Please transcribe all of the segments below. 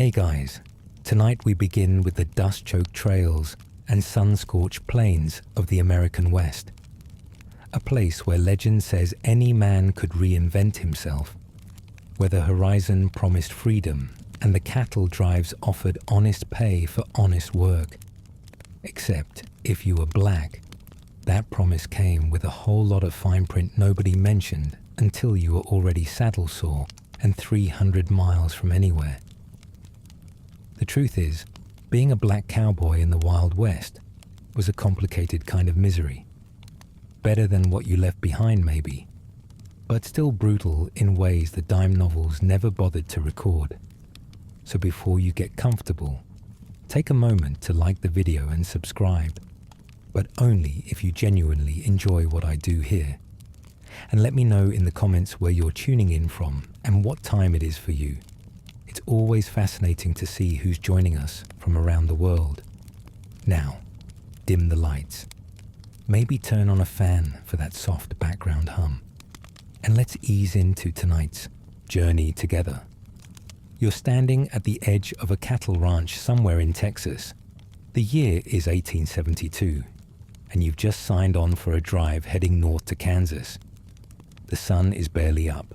Hey guys, tonight we begin with the dust-choked trails and sun-scorched plains of the American West. A place where legend says any man could reinvent himself, where the horizon promised freedom and the cattle drives offered honest pay for honest work. Except if you were black, that promise came with a whole lot of fine print nobody mentioned until you were already saddle sore and 300 miles from anywhere. The truth is, being a black cowboy in the Wild West was a complicated kind of misery. Better than what you left behind maybe, but still brutal in ways the dime novels never bothered to record. So before you get comfortable, take a moment to like the video and subscribe, but only if you genuinely enjoy what I do here. And let me know in the comments where you're tuning in from and what time it is for you. It's always fascinating to see who's joining us from around the world. Now, dim the lights. Maybe turn on a fan for that soft background hum. And let's ease into tonight's journey together. You're standing at the edge of a cattle ranch somewhere in Texas. The year is 1872, and you've just signed on for a drive heading north to Kansas. The sun is barely up,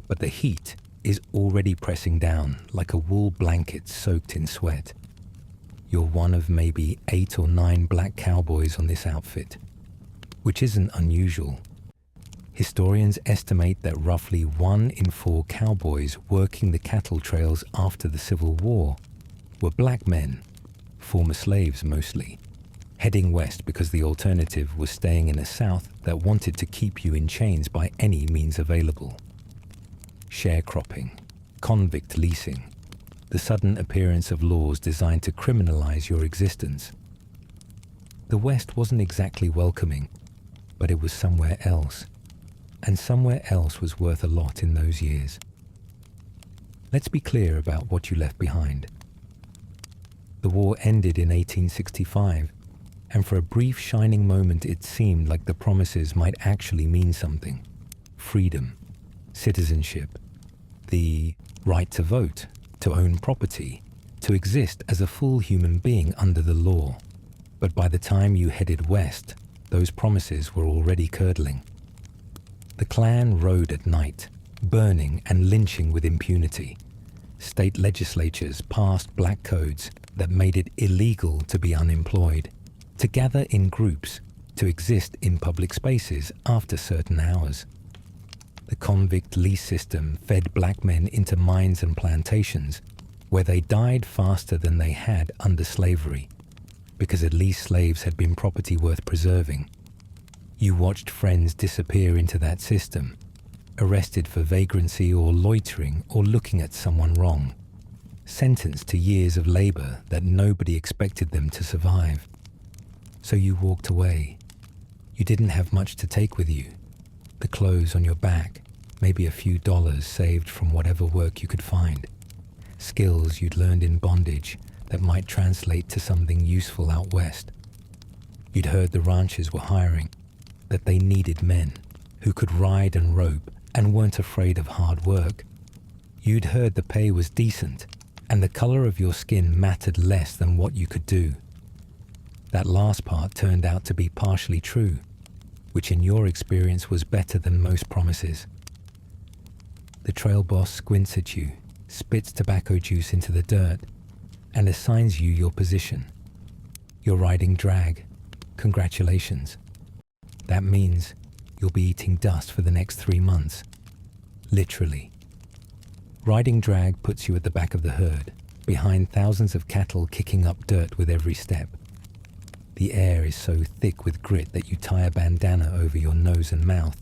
but the heat is already pressing down like a wool blanket soaked in sweat. You're one of maybe 8 or 9 black cowboys on this outfit, which isn't unusual. Historians estimate that roughly 1 in 4 cowboys working the cattle trails after the Civil War were black men, former slaves mostly, heading west because the alternative was staying in a South that wanted to keep you in chains by any means available. Sharecropping, convict leasing, the sudden appearance of laws designed to criminalize your existence. The West wasn't exactly welcoming, but it was somewhere else, and somewhere else was worth a lot in those years. Let's be clear about what you left behind. The war ended in 1865, and for a brief shining moment it seemed like the promises might actually mean something. Freedom, citizenship, the right to vote, to own property, to exist as a full human being under the law. But by the time you headed west, those promises were already curdling. The Klan rode at night, burning and lynching with impunity. State legislatures passed black codes that made it illegal to be unemployed, to gather in groups, to exist in public spaces after certain hours. The convict lease system fed black men into mines and plantations, where they died faster than they had under slavery, because at least slaves had been property worth preserving. You watched friends disappear into that system, arrested for vagrancy or loitering or looking at someone wrong, sentenced to years of labor that nobody expected them to survive. So you walked away. You didn't have much to take with you. The clothes on your back, maybe a few dollars saved from whatever work you could find, skills you'd learned in bondage that might translate to something useful out west. You'd heard the ranchers were hiring, that they needed men who could ride and rope and weren't afraid of hard work. You'd heard the pay was decent and the color of your skin mattered less than what you could do. That last part turned out to be partially true, which in your experience was better than most promises. The trail boss squints at you, spits tobacco juice into the dirt, and assigns you your position. You're riding drag. Congratulations. That means you'll be eating dust for the next 3 months. Literally. Riding drag puts you at the back of the herd, behind thousands of cattle kicking up dirt with every step. The air is so thick with grit that you tie a bandana over your nose and mouth,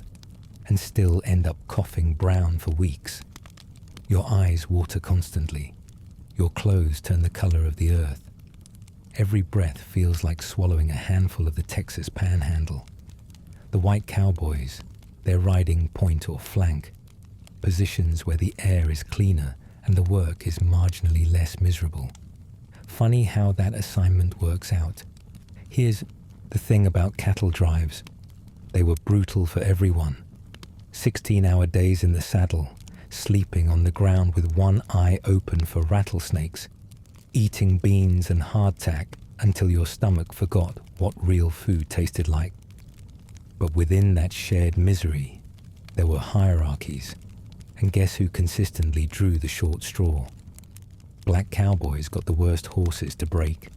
and still end up coughing brown for weeks. Your eyes water constantly. Your clothes turn the color of the earth. Every breath feels like swallowing a handful of the Texas panhandle. The white cowboys, they're riding point or flank, positions where the air is cleaner and the work is marginally less miserable. Funny how that assignment works out. Here's the thing about cattle drives. They were brutal for everyone. 16-hour days in the saddle, sleeping on the ground with one eye open for rattlesnakes, eating beans and hardtack until your stomach forgot what real food tasted like. But within that shared misery, there were hierarchies, and guess who consistently drew the short straw? Black cowboys got the worst horses to break,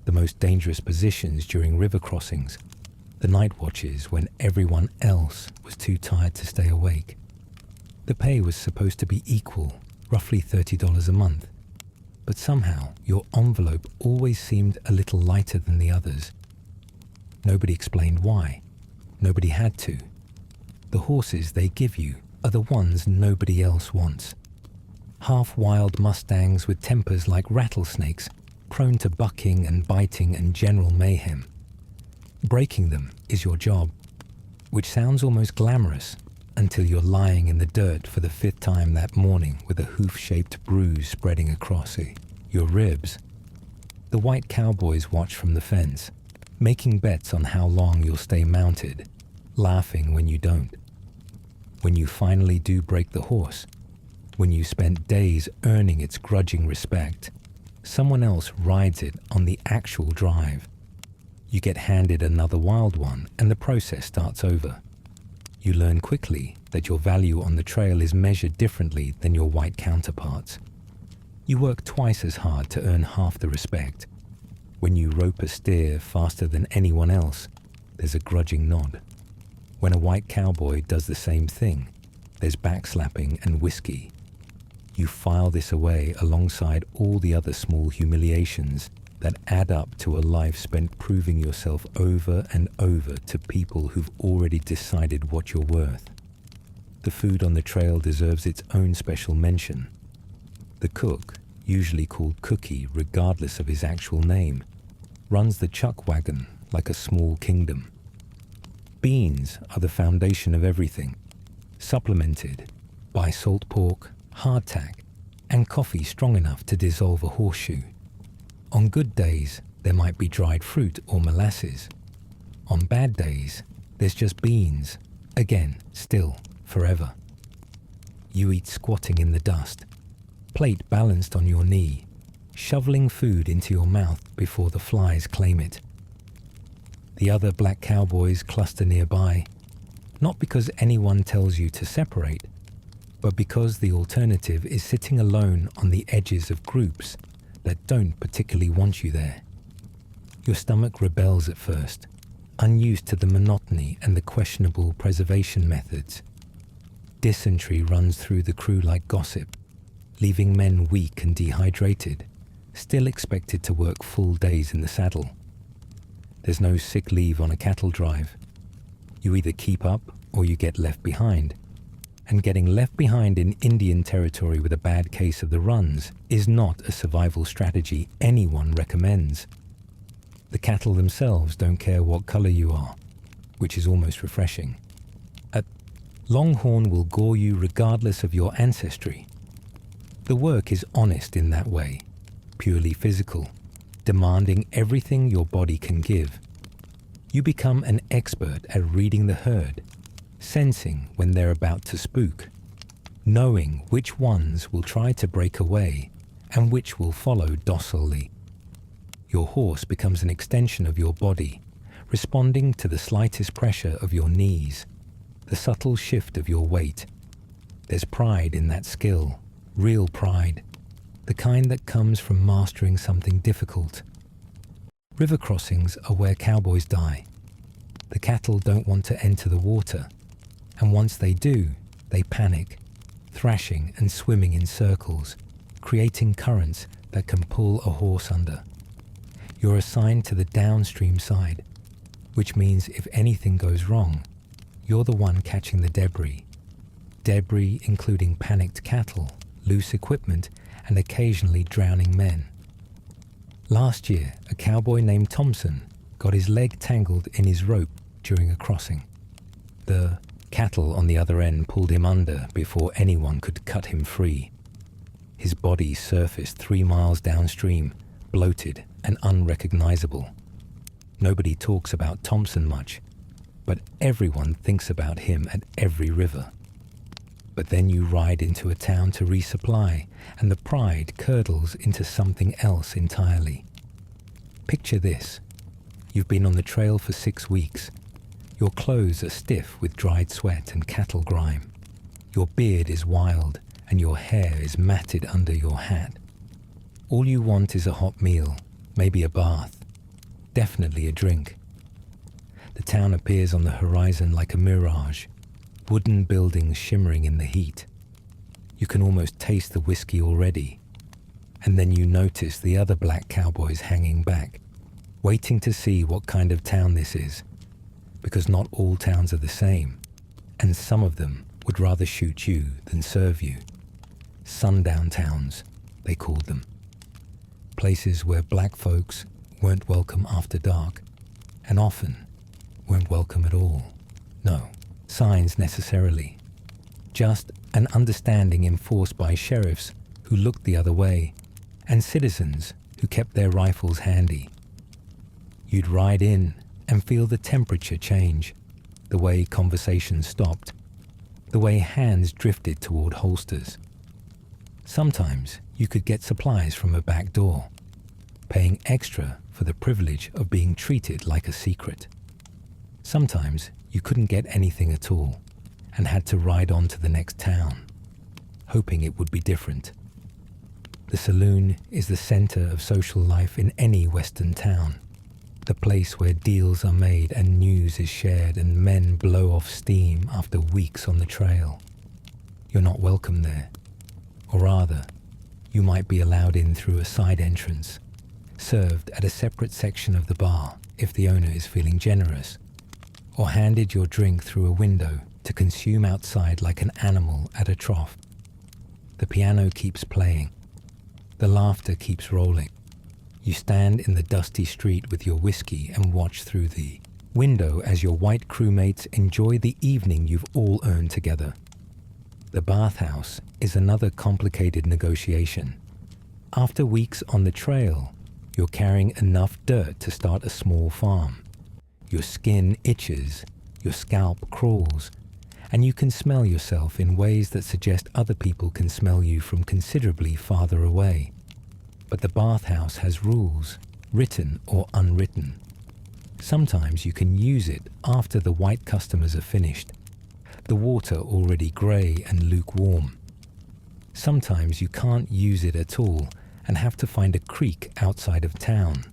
the most dangerous positions during river crossings, the night watches when everyone else was too tired to stay awake. The pay was supposed to be equal, roughly $30 a month, but somehow your envelope always seemed a little lighter than the others. Nobody explained why. Nobody had to. The horses they give you are the ones nobody else wants. Half-wild Mustangs with tempers like rattlesnakes, prone to bucking and biting and general mayhem. Breaking them is your job, which sounds almost glamorous until you're lying in the dirt for the 5th time that morning with a hoof-shaped bruise spreading across your ribs. The white cowboys watch from the fence, making bets on how long you'll stay mounted, laughing when you don't. When you finally do break the horse, when you spent days earning its grudging respect, someone else rides it on the actual drive. You get handed another wild one and the process starts over. You learn quickly that your value on the trail is measured differently than your white counterparts. You work twice as hard to earn half the respect. When you rope a steer faster than anyone else, there's a grudging nod. When a white cowboy does the same thing, there's backslapping and whiskey. You file this away alongside all the other small humiliations that add up to a life spent proving yourself over and over to people who've already decided what you're worth. The food on the trail deserves its own special mention. The cook, usually called Cookie regardless of his actual name, runs the chuck wagon like a small kingdom. Beans are the foundation of everything, supplemented by salt pork, hardtack, and coffee strong enough to dissolve a horseshoe. On good days, there might be dried fruit or molasses. On bad days, there's just beans, again, still, forever. You eat squatting in the dust, plate balanced on your knee, shoveling food into your mouth before the flies claim it. The other black cowboys cluster nearby, not because anyone tells you to separate, but because the alternative is sitting alone on the edges of groups that don't particularly want you there. Your stomach rebels at first, unused to the monotony and the questionable preservation methods. Dysentery runs through the crew like gossip, leaving men weak and dehydrated, still expected to work full days in the saddle. There's no sick leave on a cattle drive. You either keep up or you get left behind. And getting left behind in Indian territory with a bad case of the runs is not a survival strategy anyone recommends. The cattle themselves don't care what color you are, which is almost refreshing. A longhorn will gore you regardless of your ancestry. The work is honest in that way, purely physical, demanding everything your body can give. You become an expert at reading the herd, sensing when they're about to spook, knowing which ones will try to break away and which will follow docilely. Your horse becomes an extension of your body, responding to the slightest pressure of your knees, the subtle shift of your weight. There's pride in that skill, real pride, the kind that comes from mastering something difficult. River crossings are where cowboys die. The cattle don't want to enter the water, and once they do, they panic, thrashing and swimming in circles, creating currents that can pull a horse under. You're assigned to the downstream side, which means if anything goes wrong, you're the one catching the debris. Debris including panicked cattle, loose equipment, and occasionally drowning men. Last year, a cowboy named Thompson got his leg tangled in his rope during a crossing. The cattle on the other end pulled him under before anyone could cut him free. His body surfaced 3 miles downstream, bloated and unrecognizable. Nobody talks about Thompson much, but everyone thinks about him at every river. But then you ride into a town to resupply, and the pride curdles into something else entirely. Picture this. You've been on the trail for 6 weeks. Your clothes are stiff with dried sweat and cattle grime. Your beard is wild, and your hair is matted under your hat. All you want is a hot meal, maybe a bath, definitely a drink. The town appears on the horizon like a mirage, wooden buildings shimmering in the heat. You can almost taste the whiskey already. And then you notice the other black cowboys hanging back, waiting to see what kind of town this is, because not all towns are the same, and some of them would rather shoot you than serve you. Sundown towns, they called them. Places where black folks weren't welcome after dark, and often weren't welcome at all. No signs necessarily, just an understanding enforced by sheriffs who looked the other way, and citizens who kept their rifles handy. You'd ride in and feel the temperature change, the way conversations stopped, the way hands drifted toward holsters. Sometimes you could get supplies from a back door, paying extra for the privilege of being treated like a secret. Sometimes you couldn't get anything at all and had to ride on to the next town, hoping it would be different. The saloon is the center of social life in any Western town, the place where deals are made and news is shared and men blow off steam after weeks on the trail. You're not welcome there. Or rather, you might be allowed in through a side entrance, served at a separate section of the bar if the owner is feeling generous, or handed your drink through a window to consume outside like an animal at a trough. The piano keeps playing. The laughter keeps rolling. You stand in the dusty street with your whiskey and watch through the window as your white crewmates enjoy the evening you've all earned together. The bathhouse is another complicated negotiation. After weeks on the trail, you're carrying enough dirt to start a small farm. Your skin itches, your scalp crawls, and you can smell yourself in ways that suggest other people can smell you from considerably farther away. But the bathhouse has rules, written or unwritten. Sometimes you can use it after the white customers are finished, the water already grey and lukewarm. Sometimes you can't use it at all and have to find a creek outside of town,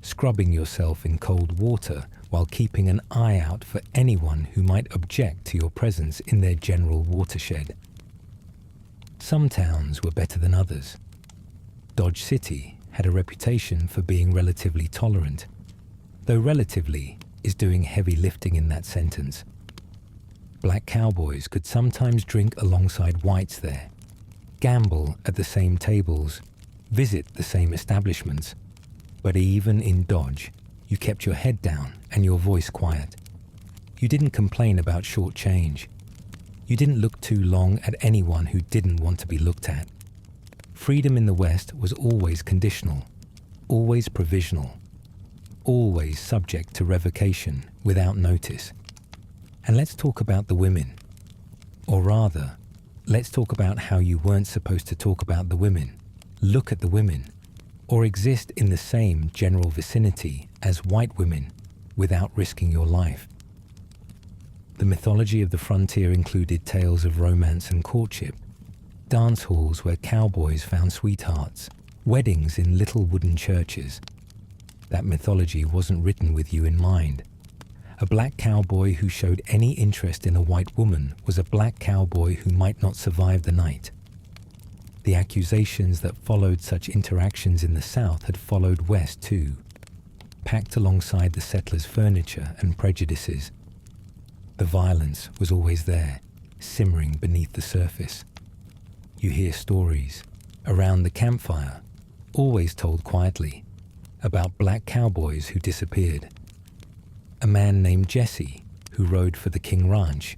scrubbing yourself in cold water while keeping an eye out for anyone who might object to your presence in their general watershed. Some towns were better than others. Dodge City had a reputation for being relatively tolerant, though relatively is doing heavy lifting in that sentence. Black cowboys could sometimes drink alongside whites there, gamble at the same tables, visit the same establishments, but even in Dodge, you kept your head down and your voice quiet. You didn't complain about short change. You didn't look too long at anyone who didn't want to be looked at. Freedom in the West was always conditional, always provisional, always subject to revocation without notice. And let's talk about the women. Or rather, let's talk about how you weren't supposed to talk about the women, look at the women, or exist in the same general vicinity as white women without risking your life. The mythology of the frontier included tales of romance and courtship, dance halls where cowboys found sweethearts, weddings in little wooden churches. That mythology wasn't written with you in mind. A black cowboy who showed any interest in a white woman was a black cowboy who might not survive the night. The accusations that followed such interactions in the South had followed west too, packed alongside the settlers' furniture and prejudices. The violence was always there, simmering beneath the surface. You hear stories, around the campfire, always told quietly, about black cowboys who disappeared. A man named Jesse, who rode for the King Ranch,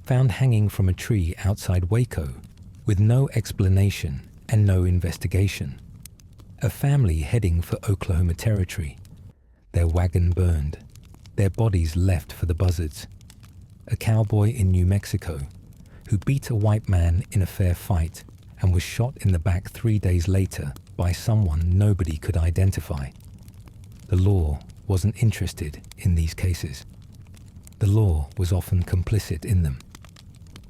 found hanging from a tree outside Waco, with no explanation and no investigation. A family heading for Oklahoma Territory, their wagon burned, their bodies left for the buzzards. A cowboy in New Mexico, who beat a white man in a fair fight and was shot in the back 3 days later by someone nobody could identify. The law wasn't interested in these cases. The law was often complicit in them.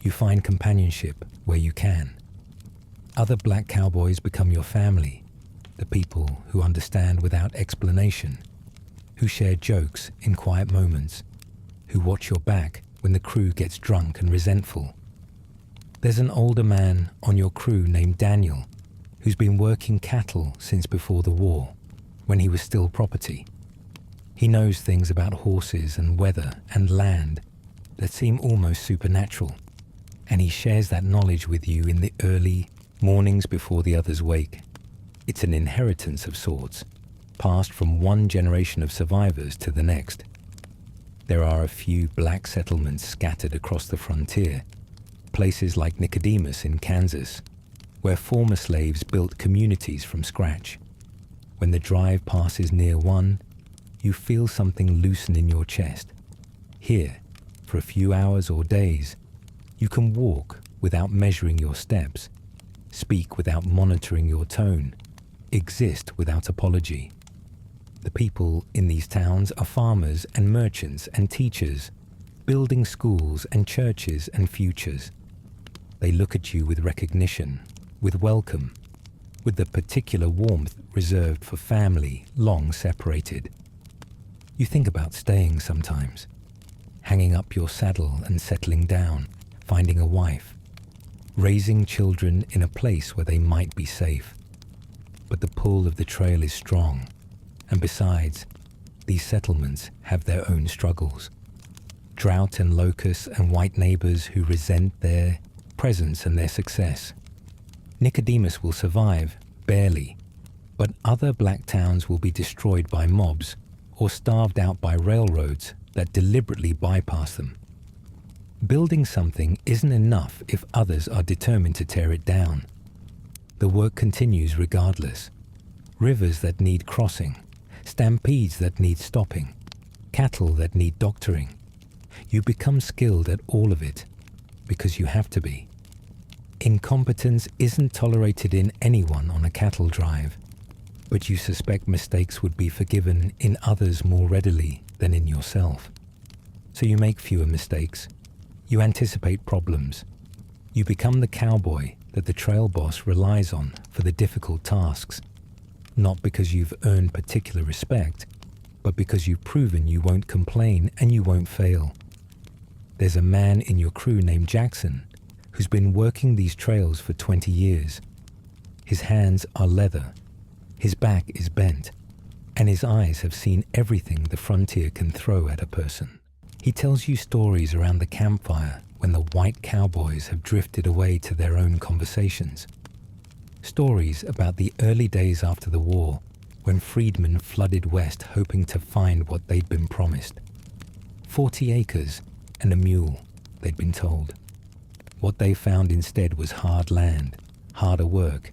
You find companionship where you can. Other black cowboys become your family, the people who understand without explanation, who share jokes in quiet moments, who watch your back when the crew gets drunk and resentful. There's an older man on your crew named Daniel who's been working cattle since before the war, when he was still property. He knows things about horses and weather and land that seem almost supernatural, and he shares that knowledge with you in the early mornings before the others wake. It's an inheritance of sorts, passed from one generation of survivors to the next. There are a few black settlements scattered across the frontier, places like Nicodemus in Kansas, where former slaves built communities from scratch. When the drive passes near one, you feel something loosen in your chest. Here, for a few hours or days, you can walk without measuring your steps, speak without monitoring your tone, exist without apology. The people in these towns are farmers and merchants and teachers, building schools and churches and futures. They look at you with recognition, with welcome, with the particular warmth reserved for family long separated. You think about staying sometimes, hanging up your saddle and settling down, finding a wife, raising children in a place where they might be safe. But the pull of the trail is strong, and besides, these settlements have their own struggles. Drought and locusts and white neighbors who resent their presence and their success. Nicodemus will survive, barely, but other black towns will be destroyed by mobs or starved out by railroads that deliberately bypass them. Building something isn't enough if others are determined to tear it down. The work continues regardless. Rivers that need crossing, stampedes that need stopping, cattle that need doctoring. You become skilled at all of it because you have to be. Incompetence isn't tolerated in anyone on a cattle drive, but you suspect mistakes would be forgiven in others more readily than in yourself. So you make fewer mistakes. You anticipate problems. You become the cowboy that the trail boss relies on for the difficult tasks, not because you've earned particular respect, but because you've proven you won't complain and you won't fail. There's a man in your crew named Jackson who's been working these trails for 20 years. His hands are leather, his back is bent, and his eyes have seen everything the frontier can throw at a person. He tells you stories around the campfire when the white cowboys have drifted away to their own conversations. Stories about the early days after the war, when freedmen flooded west hoping to find what they'd been promised. 40 acres and a mule, they'd been told. What they found instead was hard land, harder work,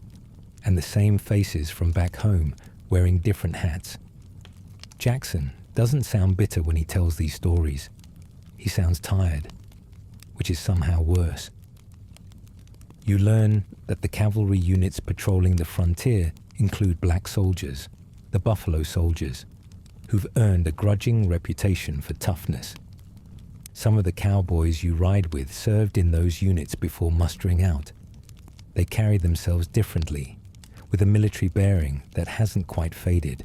and the same faces from back home wearing different hats. Jackson doesn't sound bitter when he tells these stories. He sounds tired, which is somehow worse. You learn that the cavalry units patrolling the frontier include black soldiers, the Buffalo Soldiers, who've earned a grudging reputation for toughness. Some of the cowboys you ride with served in those units before mustering out. They carry themselves differently, with a military bearing that hasn't quite faded.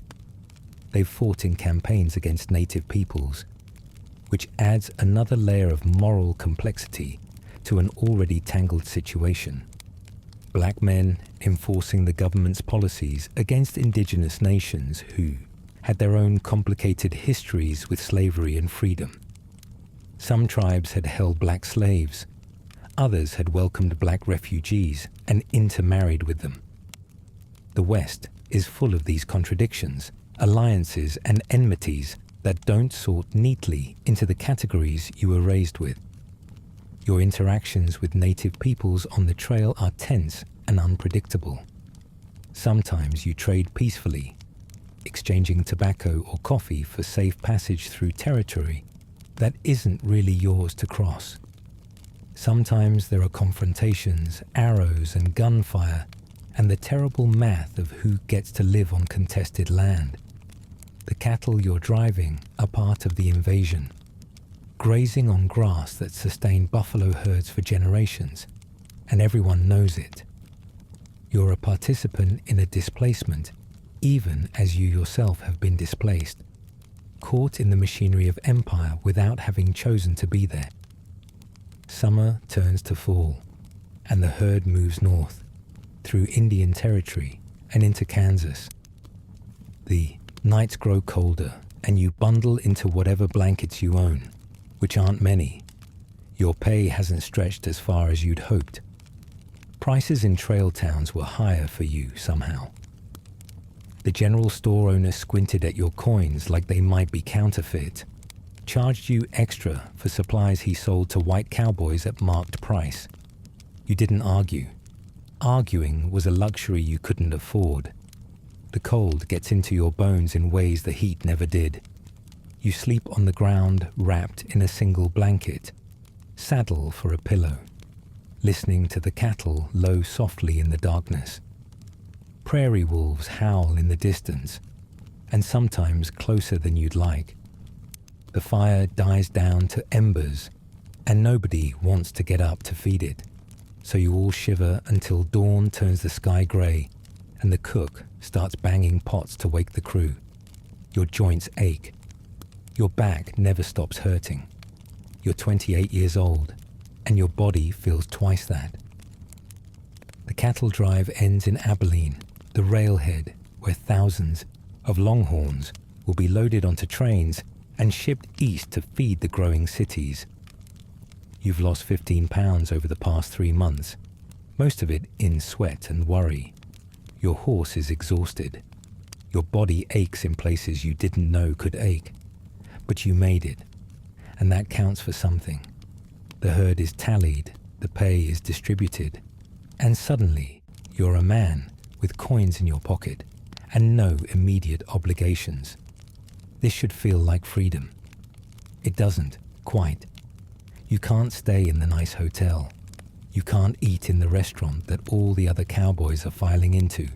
They've fought in campaigns against native peoples, which adds another layer of moral complexity to an already tangled situation. Black men enforcing the government's policies against indigenous nations who had their own complicated histories with slavery and freedom. Some tribes had held black slaves. Others had welcomed black refugees and intermarried with them. The West is full of these contradictions, alliances and enmities that don't sort neatly into the categories you were raised with. Your interactions with native peoples on the trail are tense and unpredictable. Sometimes you trade peacefully, exchanging tobacco or coffee for safe passage through territory that isn't really yours to cross. Sometimes there are confrontations, arrows and gunfire, and the terrible math of who gets to live on contested land. The cattle you're driving are part of the invasion, grazing on grass that sustained buffalo herds for generations, and everyone knows it. You're a participant in a displacement, even as you yourself have been displaced, caught in the machinery of empire without having chosen to be there. Summer turns to fall, and the herd moves north, through Indian Territory and into Kansas. The nights grow colder, and you bundle into whatever blankets you own, which aren't many. Your pay hasn't stretched as far as you'd hoped. Prices in trail towns were higher for you somehow. The general store owner squinted at your coins like they might be counterfeit, charged you extra for supplies he sold to white cowboys at marked price. You didn't argue. Arguing was a luxury you couldn't afford. The cold gets into your bones in ways the heat never did. You sleep on the ground wrapped in a single blanket, saddle for a pillow, listening to the cattle low softly in the darkness. Prairie wolves howl in the distance, and sometimes closer than you'd like. The fire dies down to embers, and nobody wants to get up to feed it. So you all shiver until dawn turns the sky grey, and the cook starts banging pots to wake the crew. Your joints ache. Your back never stops hurting. You're 28 years old, and your body feels twice that. The cattle drive ends in Abilene, the railhead where thousands of longhorns will be loaded onto trains and shipped east to feed the growing cities. You've lost 15 pounds over the past 3 months, most of it in sweat and worry. Your horse is exhausted. Your body aches in places you didn't know could ache. But you made it, and that counts for something. The herd is tallied, the pay is distributed, and suddenly you're a man with coins in your pocket and no immediate obligations. This should feel like freedom. It doesn't, quite. You can't stay in the nice hotel. You can't eat in the restaurant that all the other cowboys are filing into,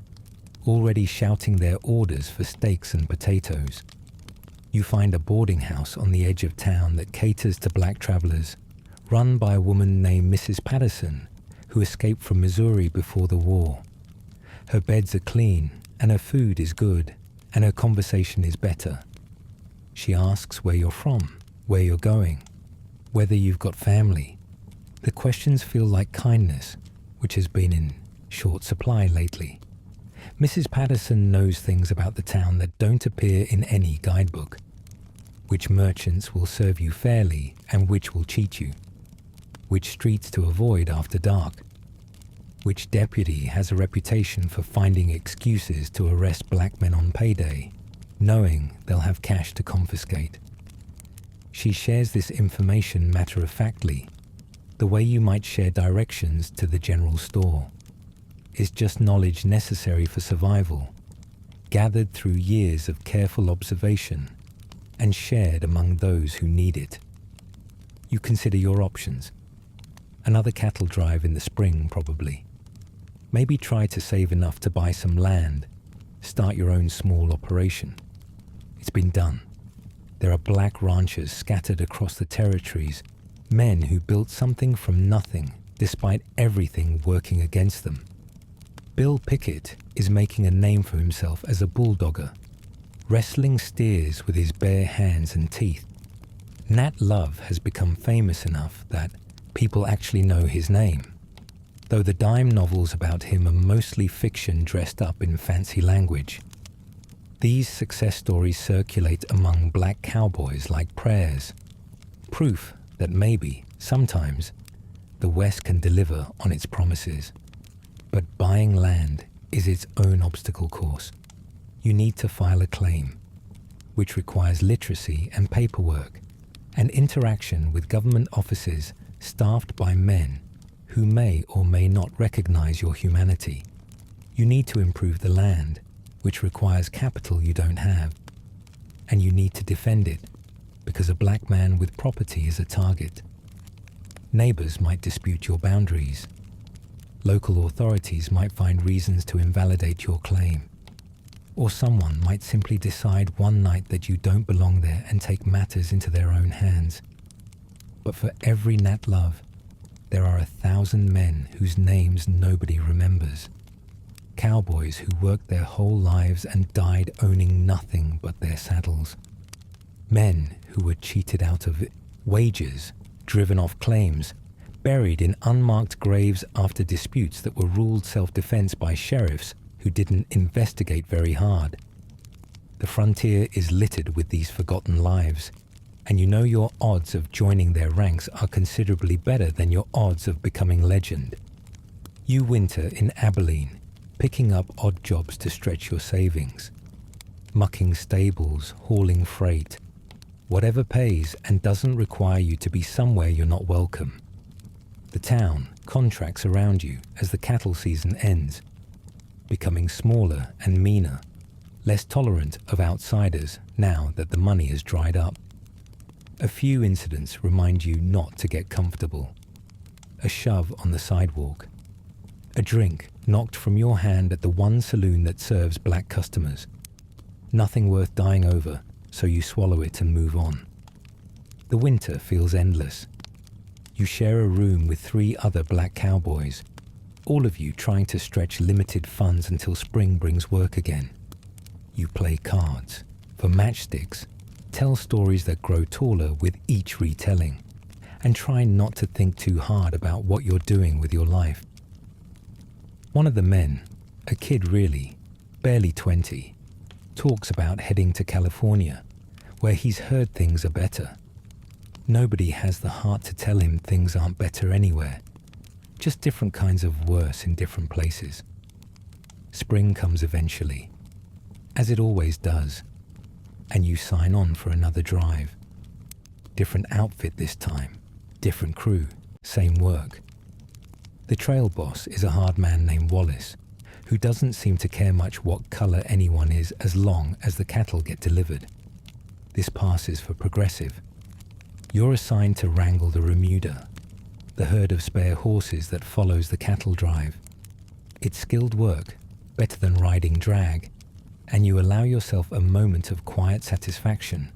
already shouting their orders for steaks and potatoes. You find a boarding house on the edge of town that caters to black travelers, run by a woman named Mrs. Patterson, who escaped from Missouri before the war. Her beds are clean, and her food is good, and her conversation is better. She asks where you're from, where you're going, whether you've got family. The questions feel like kindness, which has been in short supply lately. Mrs. Patterson knows things about the town that don't appear in any guidebook. Which merchants will serve you fairly and which will cheat you. Which streets to avoid after dark. Which deputy has a reputation for finding excuses to arrest black men on payday, knowing they'll have cash to confiscate. She shares this information matter-of-factly, the way you might share directions to the general store. Is just knowledge necessary for survival, gathered through years of careful observation and shared among those who need it. You consider your options. Another cattle drive in the spring, probably. Maybe try to save enough to buy some land, start your own small operation. It's been done. There are black ranchers scattered across the territories, men who built something from nothing despite everything working against them. Bill Pickett is making a name for himself as a bulldogger, wrestling steers with his bare hands and teeth. Nat Love has become famous enough that people actually know his name, though the dime novels about him are mostly fiction dressed up in fancy language. These success stories circulate among black cowboys like prayers, proof that maybe, sometimes, the West can deliver on its promises. But buying land is its own obstacle course. You need to file a claim, which requires literacy and paperwork, and interaction with government offices staffed by men who may or may not recognize your humanity. You need to improve the land, which requires capital you don't have, and you need to defend it, because a black man with property is a target. Neighbors might dispute your boundaries. Local authorities might find reasons to invalidate your claim. Or someone might simply decide one night that you don't belong there and take matters into their own hands. But for every Nat Love, there are 1,000 men whose names nobody remembers. Cowboys who worked their whole lives and died owning nothing but their saddles. Men who were cheated out of wages, driven off claims, buried in unmarked graves after disputes that were ruled self-defense by sheriffs who didn't investigate very hard. The frontier is littered with these forgotten lives, and you know your odds of joining their ranks are considerably better than your odds of becoming legend. You winter in Abilene, picking up odd jobs to stretch your savings, mucking stables, hauling freight, whatever pays and doesn't require you to be somewhere you're not welcome. The town contracts around you as the cattle season ends, becoming smaller and meaner, less tolerant of outsiders now that the money has dried up. A few incidents remind you not to get comfortable. A shove on the sidewalk. A drink knocked from your hand at the one saloon that serves black customers. Nothing worth dying over, so you swallow it and move on. The winter feels endless. You share a room with 3 other black cowboys, all of you trying to stretch limited funds until spring brings work again. You play cards, for matchsticks, tell stories that grow taller with each retelling, and try not to think too hard about what you're doing with your life. One of the men, a kid really, barely 20, talks about heading to California, where he's heard things are better. Nobody has the heart to tell him things aren't better anywhere, just different kinds of worse in different places. Spring comes eventually, as it always does, and you sign on for another drive. Different outfit this time, different crew, same work. The trail boss is a hard man named Wallace, who doesn't seem to care much what color anyone is as long as the cattle get delivered. This passes for progressive. You're assigned to wrangle the remuda, the herd of spare horses that follows the cattle drive. It's skilled work, better than riding drag, and you allow yourself a moment of quiet satisfaction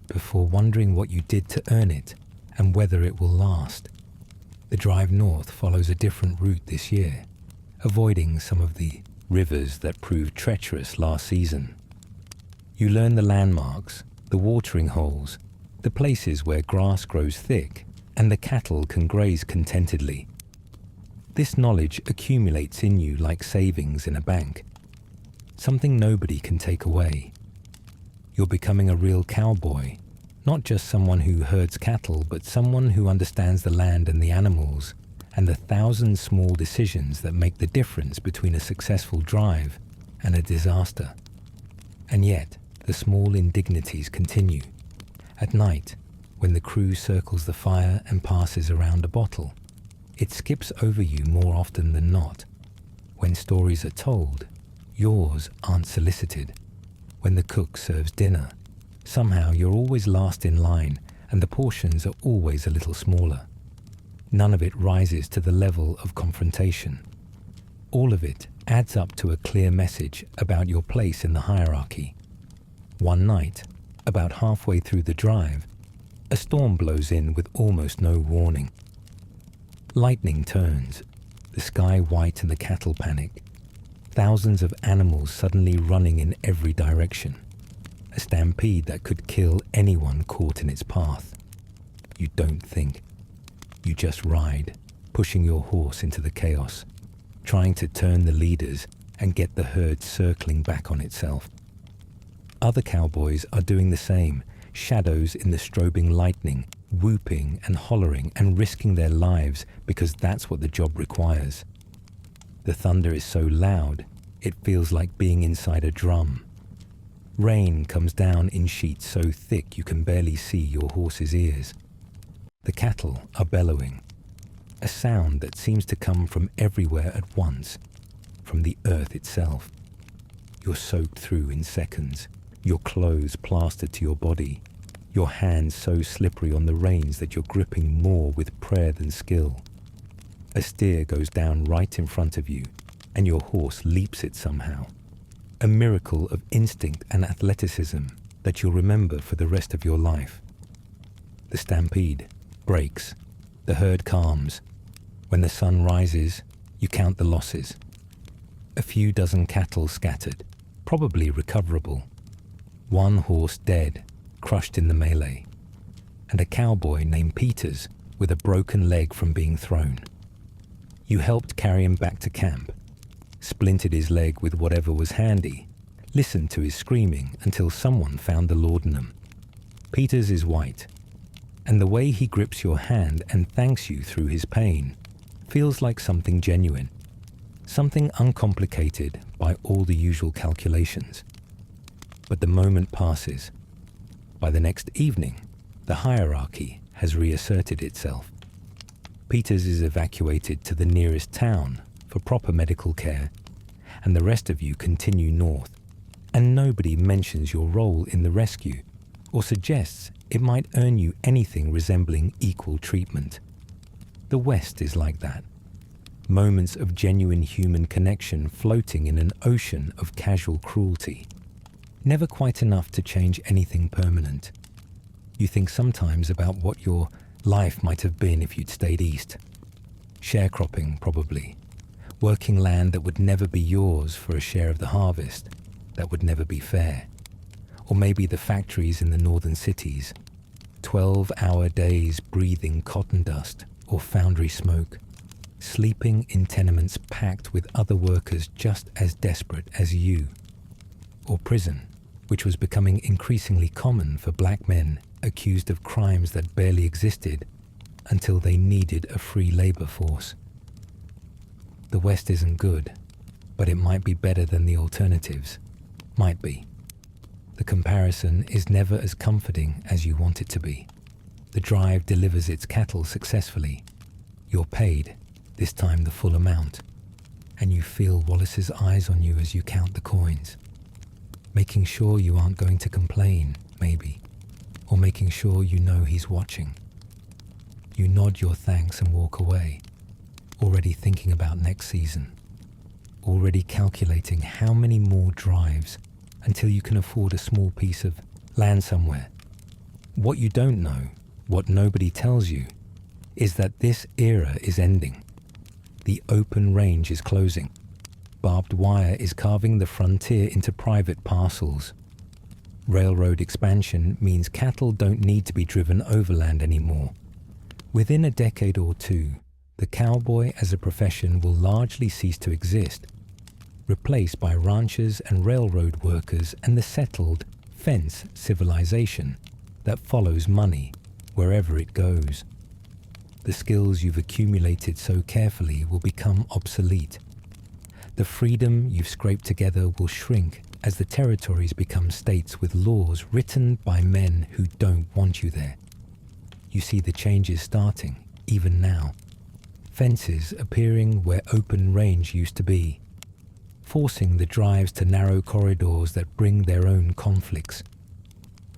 before wondering what you did to earn it and whether it will last. The drive north follows a different route this year, avoiding some of the rivers that proved treacherous last season. You learn the landmarks, the watering holes, the places where grass grows thick and the cattle can graze contentedly. This knowledge accumulates in you like savings in a bank, something nobody can take away. You're becoming a real cowboy, not just someone who herds cattle, but someone who understands the land and the animals and the 1,000 small decisions that make the difference between a successful drive and a disaster. And yet, the small indignities continue. At night, when the crew circles the fire and passes around a bottle, it skips over you more often than not. When stories are told, yours aren't solicited. When the cook serves dinner, somehow you're always last in line and the portions are always a little smaller. None of it rises to the level of confrontation. All of it adds up to a clear message about your place in the hierarchy. One night, about halfway through the drive, a storm blows in with almost no warning. Lightning turns, the sky white and the cattle panic. Thousands of animals suddenly running in every direction. A stampede that could kill anyone caught in its path. You don't think. You just ride, pushing your horse into the chaos, trying to turn the leaders and get the herd circling back on itself. Other cowboys are doing the same, shadows in the strobing lightning, whooping and hollering and risking their lives because that's what the job requires. The thunder is so loud, it feels like being inside a drum. Rain comes down in sheets so thick you can barely see your horse's ears. The cattle are bellowing, a sound that seems to come from everywhere at once, from the earth itself. You're soaked through in seconds, your clothes plastered to your body. your hands so slippery on the reins that you're gripping more with prayer than skill. A steer goes down right in front of you, and your horse leaps it somehow. A miracle of instinct and athleticism that you'll remember for the rest of your life. The stampede breaks, the herd calms. When the sun rises, you count the losses. A few dozen cattle scattered, probably recoverable. One horse dead, crushed in the melee. And a cowboy named Peters with a broken leg from being thrown. You helped carry him back to camp, splintered his leg with whatever was handy, listened to his screaming until someone found the laudanum. Peters is white, and the way he grips your hand and thanks you through his pain feels like something genuine, something uncomplicated by all the usual calculations. But the moment passes. By the next evening, the hierarchy has reasserted itself. Peters is evacuated to the nearest town for proper medical care, and the rest of you continue north, and nobody mentions your role in the rescue or suggests it might earn you anything resembling equal treatment. The West is like that. Moments of genuine human connection floating in an ocean of casual cruelty. Never quite enough to change anything permanent. You think sometimes about what your life might have been if you'd stayed east. Sharecropping, probably. Working land that would never be yours for a share of the harvest, that would never be fair. Or maybe the factories in the northern cities. 12-hour days breathing cotton dust or foundry smoke. Sleeping in tenements packed with other workers just as desperate as you. Or prison, which was becoming increasingly common for black men accused of crimes that barely existed until they needed a free labor force. The West isn't good, but it might be better than the alternatives. Might be. The comparison is never as comforting as you want it to be. The drive delivers its cattle successfully. You're paid, this time the full amount, and you feel Wallace's eyes on you as you count the coins. Making sure you aren't going to complain, maybe, or making sure you know he's watching. You nod your thanks and walk away, already thinking about next season, already calculating how many more drives until you can afford a small piece of land somewhere. What you don't know, what nobody tells you, is that this era is ending. The open range is closing. Barbed wire is carving the frontier into private parcels. Railroad expansion means cattle don't need to be driven overland anymore. Within a decade or two, the cowboy as a profession will largely cease to exist, replaced by ranchers and railroad workers and the settled fence civilization that follows money wherever it goes. The skills you've accumulated so carefully will become obsolete. The freedom you've scraped together will shrink as the territories become states with laws written by men who don't want you there. You see the changes starting, even now. Fences appearing where open range used to be, forcing the drives to narrow corridors that bring their own conflicts.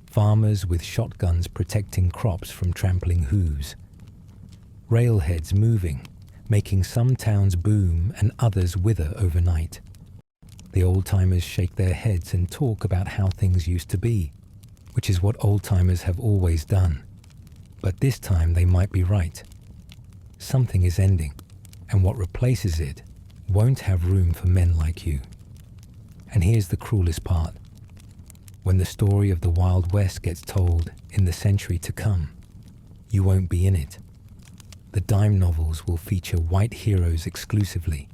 Farmers with shotguns protecting crops from trampling hooves. Railheads moving, making some towns boom and others wither overnight. The old-timers shake their heads and talk about how things used to be, which is what old-timers have always done. But this time they might be right. Something is ending, and what replaces it won't have room for men like you. And here's the cruelest part. When the story of the Wild West gets told in the century to come, you won't be in it. The dime novels will feature white heroes exclusively.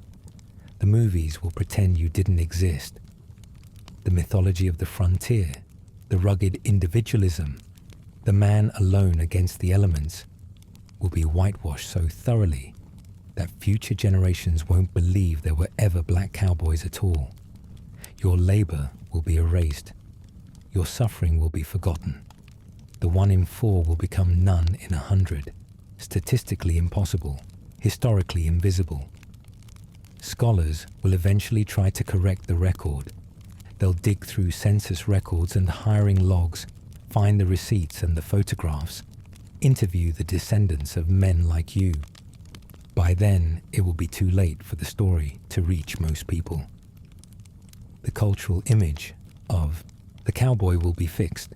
The movies will pretend you didn't exist. The mythology of the frontier, the rugged individualism, the man alone against the elements, will be whitewashed so thoroughly that future generations won't believe there were ever black cowboys at all. Your labor will be erased. Your suffering will be forgotten. The 1 in 4 will become none in 100. Statistically impossible, historically invisible. Scholars will eventually try to correct the record. They'll dig through census records and hiring logs, find the receipts and the photographs, interview the descendants of men like you. By then, it will be too late for the story to reach most people. The cultural image of the cowboy will be fixed,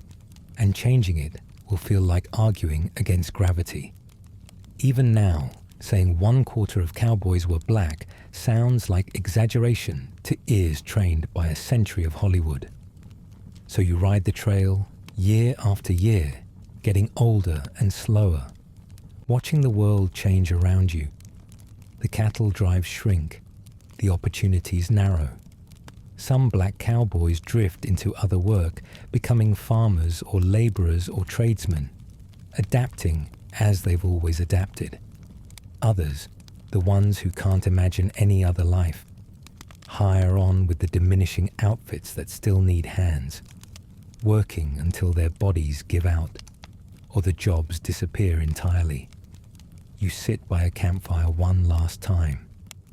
and changing it will feel like arguing against gravity. Even now, saying 1/4 of cowboys were black sounds like exaggeration to ears trained by a century of Hollywood. So you ride the trail year after year, getting older and slower, watching the world change around you. The cattle drives shrink, the opportunities narrow. Some black cowboys drift into other work, becoming farmers or laborers or tradesmen, adapting as they've always adapted. Others, the ones who can't imagine any other life, hire on with the diminishing outfits that still need hands, working until their bodies give out, or the jobs disappear entirely. You sit by a campfire one last time,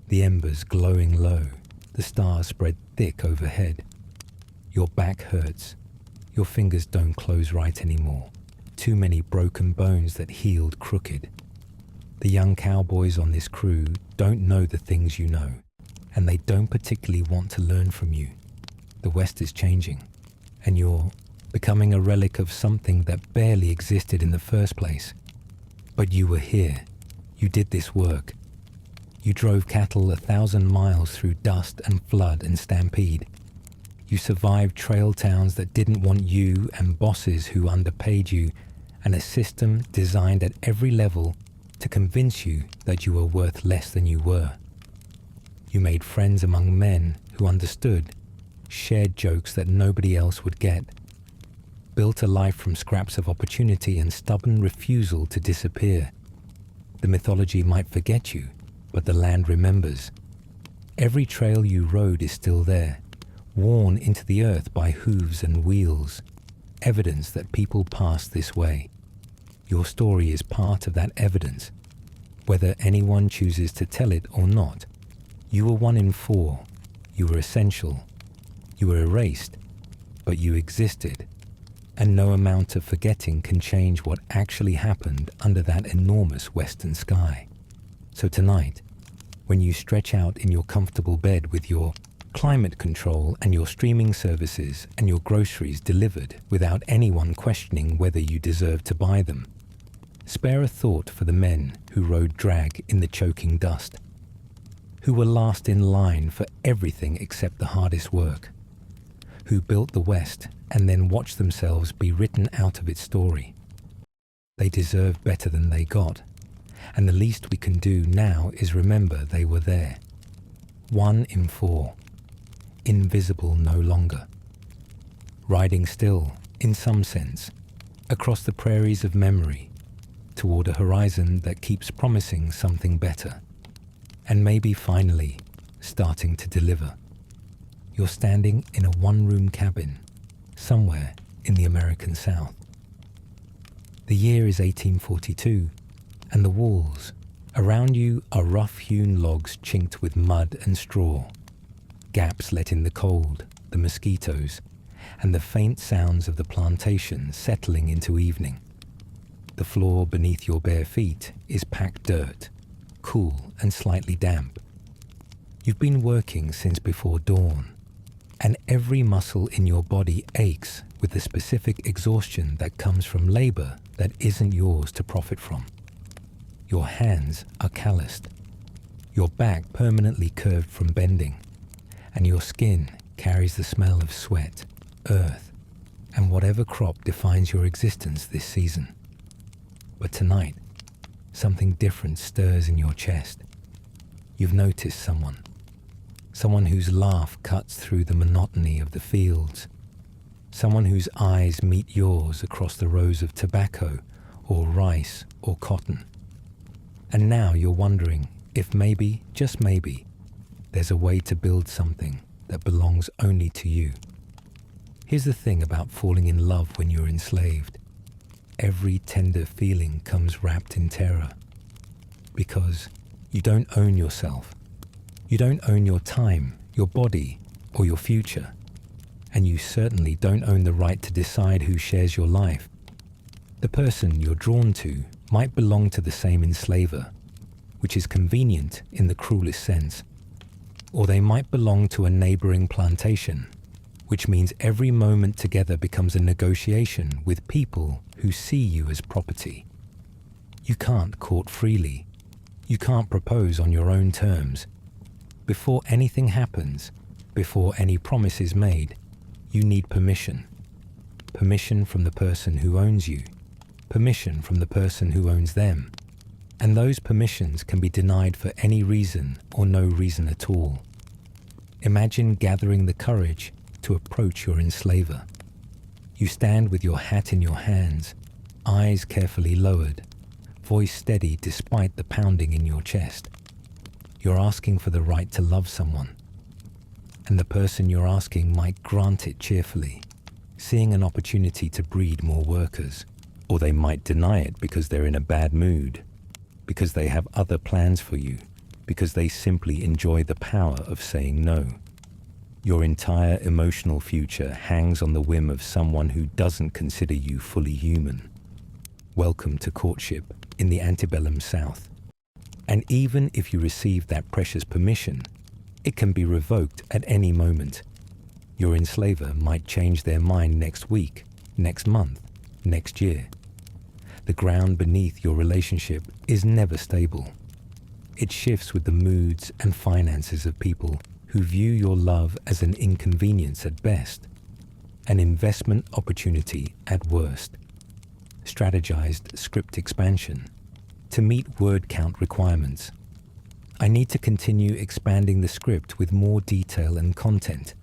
the embers glowing low, the stars spread thick overhead. Your back hurts. Your fingers don't close right anymore. Too many broken bones that healed crooked. The young cowboys on this crew don't know the things you know, and they don't particularly want to learn from you. The West is changing, and you're becoming a relic of something that barely existed in the first place. But you were here. You did this work. You drove cattle 1,000 miles through dust and flood and stampede. You survived trail towns that didn't want you and bosses who underpaid you, and a system designed at every level to convince you that you were worth less than you were. You made friends among men who understood, shared jokes that nobody else would get, built a life from scraps of opportunity and stubborn refusal to disappear. The mythology might forget you, but the land remembers. Every trail you rode is still there, worn into the earth by hooves and wheels, evidence that people passed this way. Your story is part of that evidence, whether anyone chooses to tell it or not. You were 1 in 4. You were essential. You were erased, but you existed. And no amount of forgetting can change what actually happened under that enormous western sky. So tonight, when you stretch out in your comfortable bed with your climate control and your streaming services and your groceries delivered without anyone questioning whether you deserve to buy them, spare a thought for the men who rode drag in the choking dust, who were last in line for everything except the hardest work, who built the West and then watched themselves be written out of its story. They deserve better than they got, and the least we can do now is remember they were there. 1 in 4. Invisible no longer. Riding still, in some sense, across the prairies of memory, toward a horizon that keeps promising something better, and maybe finally starting to deliver. You're standing in a one-room cabin, somewhere in the American South. The year is 1842, and the walls around you are rough-hewn logs chinked with mud and straw. Gaps let in the cold, the mosquitoes, and the faint sounds of the plantation settling into evening. The floor beneath your bare feet is packed dirt, cool and slightly damp. You've been working since before dawn, and every muscle in your body aches with the specific exhaustion that comes from labor that isn't yours to profit from. Your hands are calloused, your back permanently curved from bending, and your skin carries the smell of sweat, earth, and whatever crop defines your existence this season. But tonight, something different stirs in your chest. You've noticed someone whose laugh cuts through the monotony of the fields, someone whose eyes meet yours across the rows of tobacco or rice or cotton. And now you're wondering if maybe, just maybe, there's a way to build something that belongs only to you. Here's the thing about falling in love when you're enslaved. Every tender feeling comes wrapped in terror, because you don't own yourself. You don't own your time, your body, or your future. and you certainly don't own the right to decide who shares your life. The person you're drawn to might belong to the same enslaver, which is convenient in the cruelest sense, or they might belong to a neighboring plantation, which means every moment together becomes a negotiation with people who see you as property. You can't court freely. You can't propose on your own terms. Before anything happens, before any promise is made, you need permission. Permission from the person who owns you. Permission from the person who owns them. And those permissions can be denied for any reason or no reason at all. Imagine gathering the courage to approach your enslaver. You stand with your hat in your hands, eyes carefully lowered, voice steady despite the pounding in your chest. You're asking for the right to love someone, and the person you're asking might grant it cheerfully, seeing an opportunity to breed more workers. Or they might deny it because they're in a bad mood, because they have other plans for you, because they simply enjoy the power of saying no. Your entire emotional future hangs on the whim of someone who doesn't consider you fully human. Welcome to courtship in the antebellum South. And even if you receive that precious permission, it can be revoked at any moment. Your enslaver might change their mind next week, next month, next year. The ground beneath your relationship is never stable. It shifts with the moods and finances of people who view your love as an inconvenience at best, an investment opportunity at worst. Strategized script expansion to meet word count requirements. I need to continue expanding the script with more detail and content.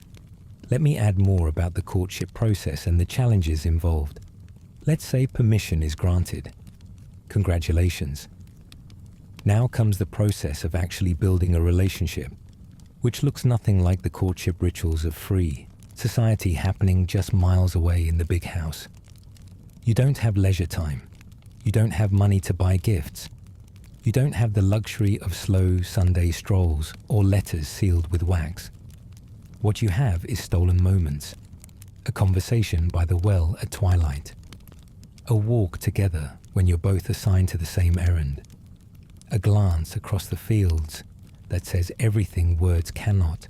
Let me add more about the courtship process and the challenges involved. Let's say permission is granted. Congratulations. Now comes the process of actually building a relationship, which looks nothing like the courtship rituals of free society happening just miles away in the big house. You don't have leisure time. You don't have money to buy gifts. You don't have the luxury of slow Sunday strolls or letters sealed with wax. What you have is stolen moments, a conversation by the well at twilight, a walk together when you're both assigned to the same errand, a glance across the fields that says everything words cannot.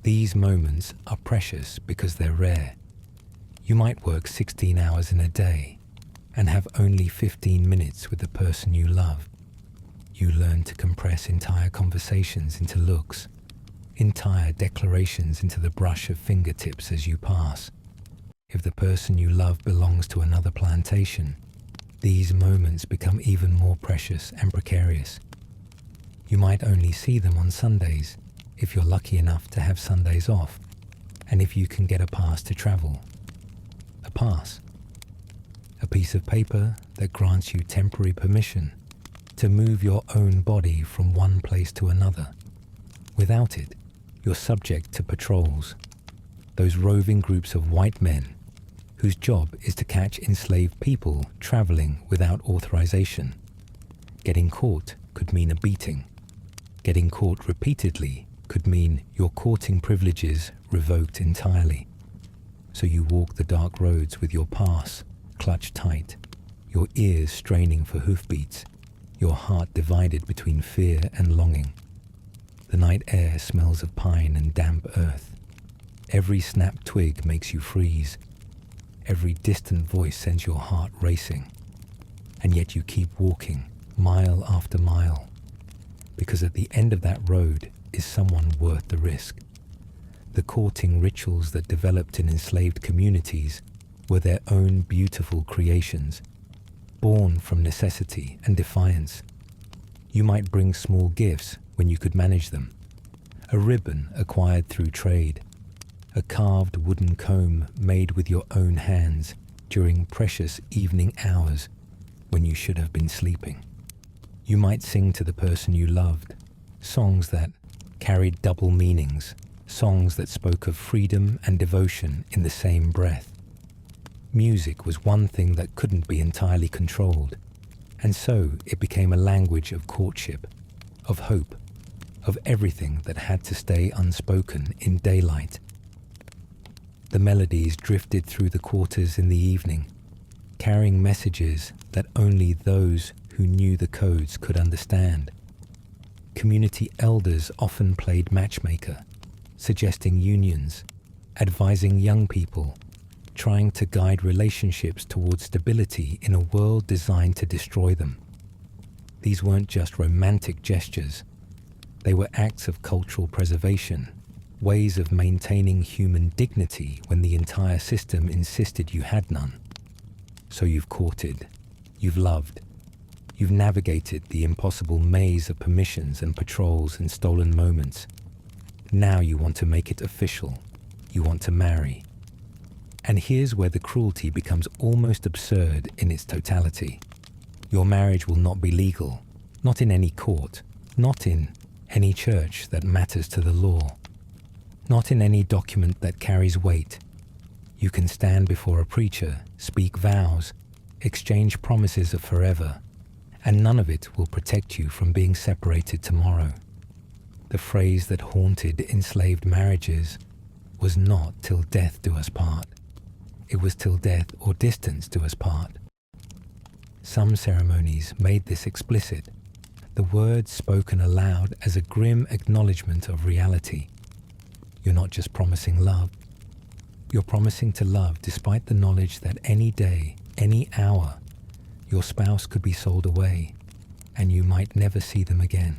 These moments are precious because they're rare. You might work 16 hours in a day and have only 15 minutes with the person you love. You learn to compress entire conversations into looks, entire declarations into the brush of fingertips as you pass. If the person you love belongs to another plantation, these moments become even more precious and precarious. You might only see them on Sundays, if you're lucky enough to have Sundays off, and if you can get a pass to travel. A pass. A piece of paper that grants you temporary permission to move your own body from one place to another. Without it, you're subject to patrols, those roving groups of white men whose job is to catch enslaved people traveling without authorization. Getting caught could mean a beating. Getting caught repeatedly could mean your courting privileges revoked entirely. So you walk the dark roads with your pass clutched tight, your ears straining for hoofbeats, your heart divided between fear and longing. The night air smells of pine and damp earth. Every snapped twig makes you freeze. Every distant voice sends your heart racing. And yet you keep walking, mile after mile, because at the end of that road is someone worth the risk. The courting rituals that developed in enslaved communities were their own beautiful creations, born from necessity and defiance. You might bring small gifts when you could manage them, a ribbon acquired through trade, a carved wooden comb made with your own hands during precious evening hours when you should have been sleeping. You might sing to the person you loved, songs that carried double meanings, songs that spoke of freedom and devotion in the same breath. Music was one thing that couldn't be entirely controlled, and so it became a language of courtship, of hope, of everything that had to stay unspoken in daylight. The melodies drifted through the quarters in the evening, carrying messages that only those who knew the codes could understand. Community elders often played matchmaker, suggesting unions, advising young people, trying to guide relationships towards stability in a world designed to destroy them. These weren't just romantic gestures. They were acts of cultural preservation, ways of maintaining human dignity when the entire system insisted you had none. So you've courted, you've loved, you've navigated the impossible maze of permissions and patrols and stolen moments. Now you want to make it official. You want to marry. And here's where the cruelty becomes almost absurd in its totality. Your marriage will not be legal, not in any court, not in any church that matters to the law, not in any document that carries weight. You can stand before a preacher, speak vows, exchange promises of forever, and none of it will protect you from being separated tomorrow. The phrase that haunted enslaved marriages was not "till death do us part." It was "till death or distance do us part." Some ceremonies made this explicit, the words spoken aloud as a grim acknowledgement of reality. You're not just promising love. You're promising to love despite the knowledge that any day, any hour, your spouse could be sold away, and you might never see them again.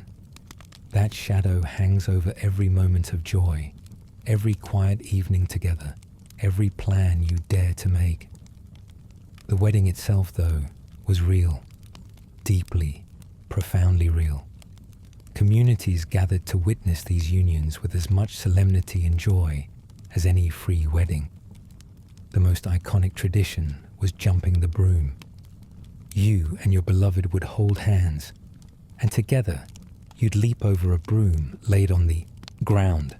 That shadow hangs over every moment of joy, every quiet evening together, every plan you dare to make. The wedding itself, though, was real, deeply, profoundly real. Communities gathered to witness these unions with as much solemnity and joy as any free wedding. The most iconic tradition was jumping the broom. You and your beloved would hold hands, and together you'd leap over a broom laid on the ground.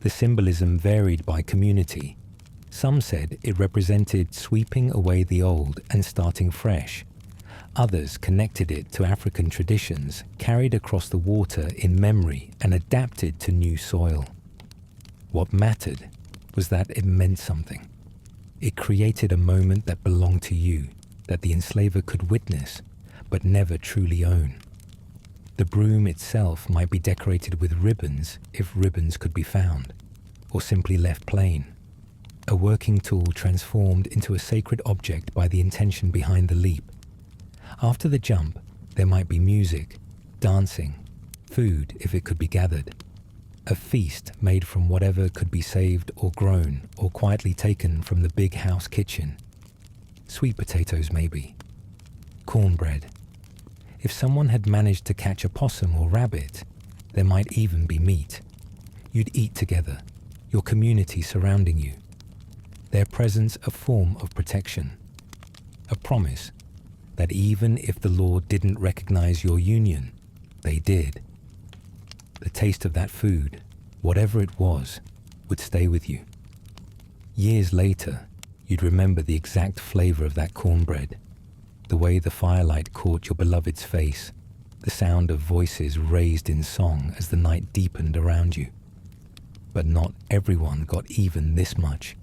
The symbolism varied by community. Some said it represented sweeping away the old and starting fresh. Others connected it to African traditions carried across the water in memory and adapted to new soil. What mattered was that it meant something. It created a moment that belonged to you, that the enslaver could witness, but never truly own. The broom itself might be decorated with ribbons if ribbons could be found, or simply left plain. A working tool transformed into a sacred object by the intention behind the leap. After the jump, there might be music, dancing, food if it could be gathered. A feast made from whatever could be saved or grown or quietly taken from the big house kitchen. Sweet potatoes maybe. Cornbread. If someone had managed to catch a possum or rabbit, there might even be meat. You'd eat together, your community surrounding you. Their presence a form of protection. A promise that even if the law didn't recognize your union, they did. The taste of that food, whatever it was, would stay with you. Years later, you'd remember the exact flavor of that cornbread, the way the firelight caught your beloved's face, the sound of voices raised in song as the night deepened around you. But not everyone got even this much.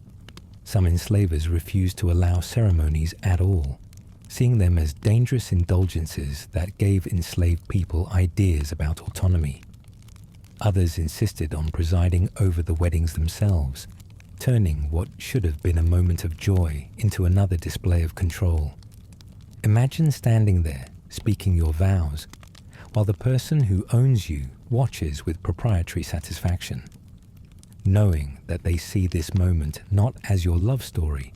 Some enslavers refused to allow ceremonies at all, seeing them as dangerous indulgences that gave enslaved people ideas about autonomy. Others insisted on presiding over the weddings themselves, turning what should have been a moment of joy into another display of control. Imagine standing there, speaking your vows, while the person who owns you watches with proprietary satisfaction, knowing that they see this moment not as your love story,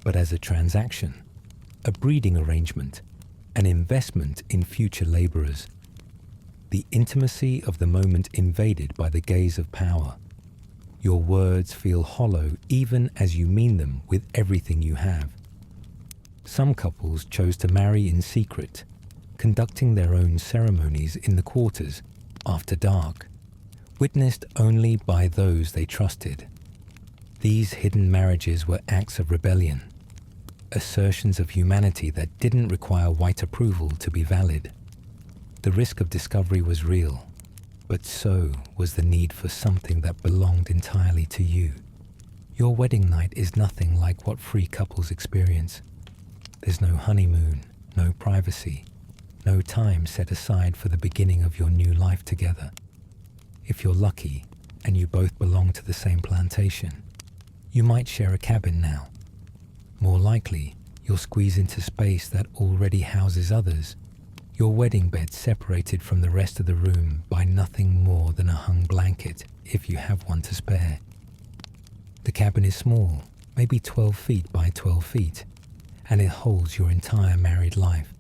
but as a transaction, a breeding arrangement, an investment in future laborers. The intimacy of the moment invaded by the gaze of power. Your words feel hollow even as you mean them with everything you have. Some couples chose to marry in secret, conducting their own ceremonies in the quarters after dark, witnessed only by those they trusted. These hidden marriages were acts of rebellion, assertions of humanity that didn't require white approval to be valid. The risk of discovery was real, but so was the need for something that belonged entirely to you. Your wedding night is nothing like what free couples experience. There's no honeymoon, no privacy, no time set aside for the beginning of your new life together. If you're lucky and you both belong to the same plantation, you might share a cabin now. More likely, you'll squeeze into space that already houses others. Your wedding bed separated from the rest of the room by nothing more than a hung blanket, if you have one to spare. The cabin is small, maybe 12 feet by 12 feet, and it holds your entire married life.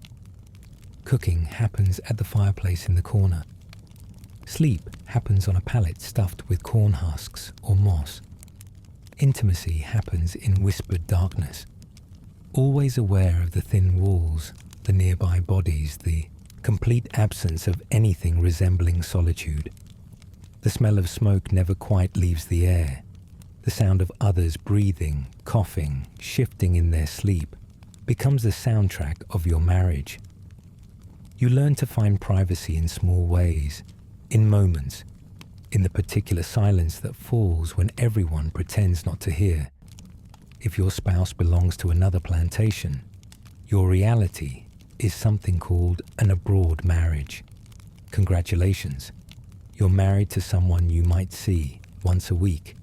Cooking happens at the fireplace in the corner. Sleep happens on a pallet stuffed with corn husks or moss. Intimacy happens in whispered darkness. Always aware of the thin walls, the nearby bodies, the complete absence of anything resembling solitude. The smell of smoke never quite leaves the air. The sound of others breathing, coughing, shifting in their sleep becomes the soundtrack of your marriage. You learn to find privacy in small ways, in moments, in the particular silence that falls when everyone pretends not to hear. If your spouse belongs to another plantation, your reality is something called an abroad marriage. Congratulations, you're married to someone you might see once a week,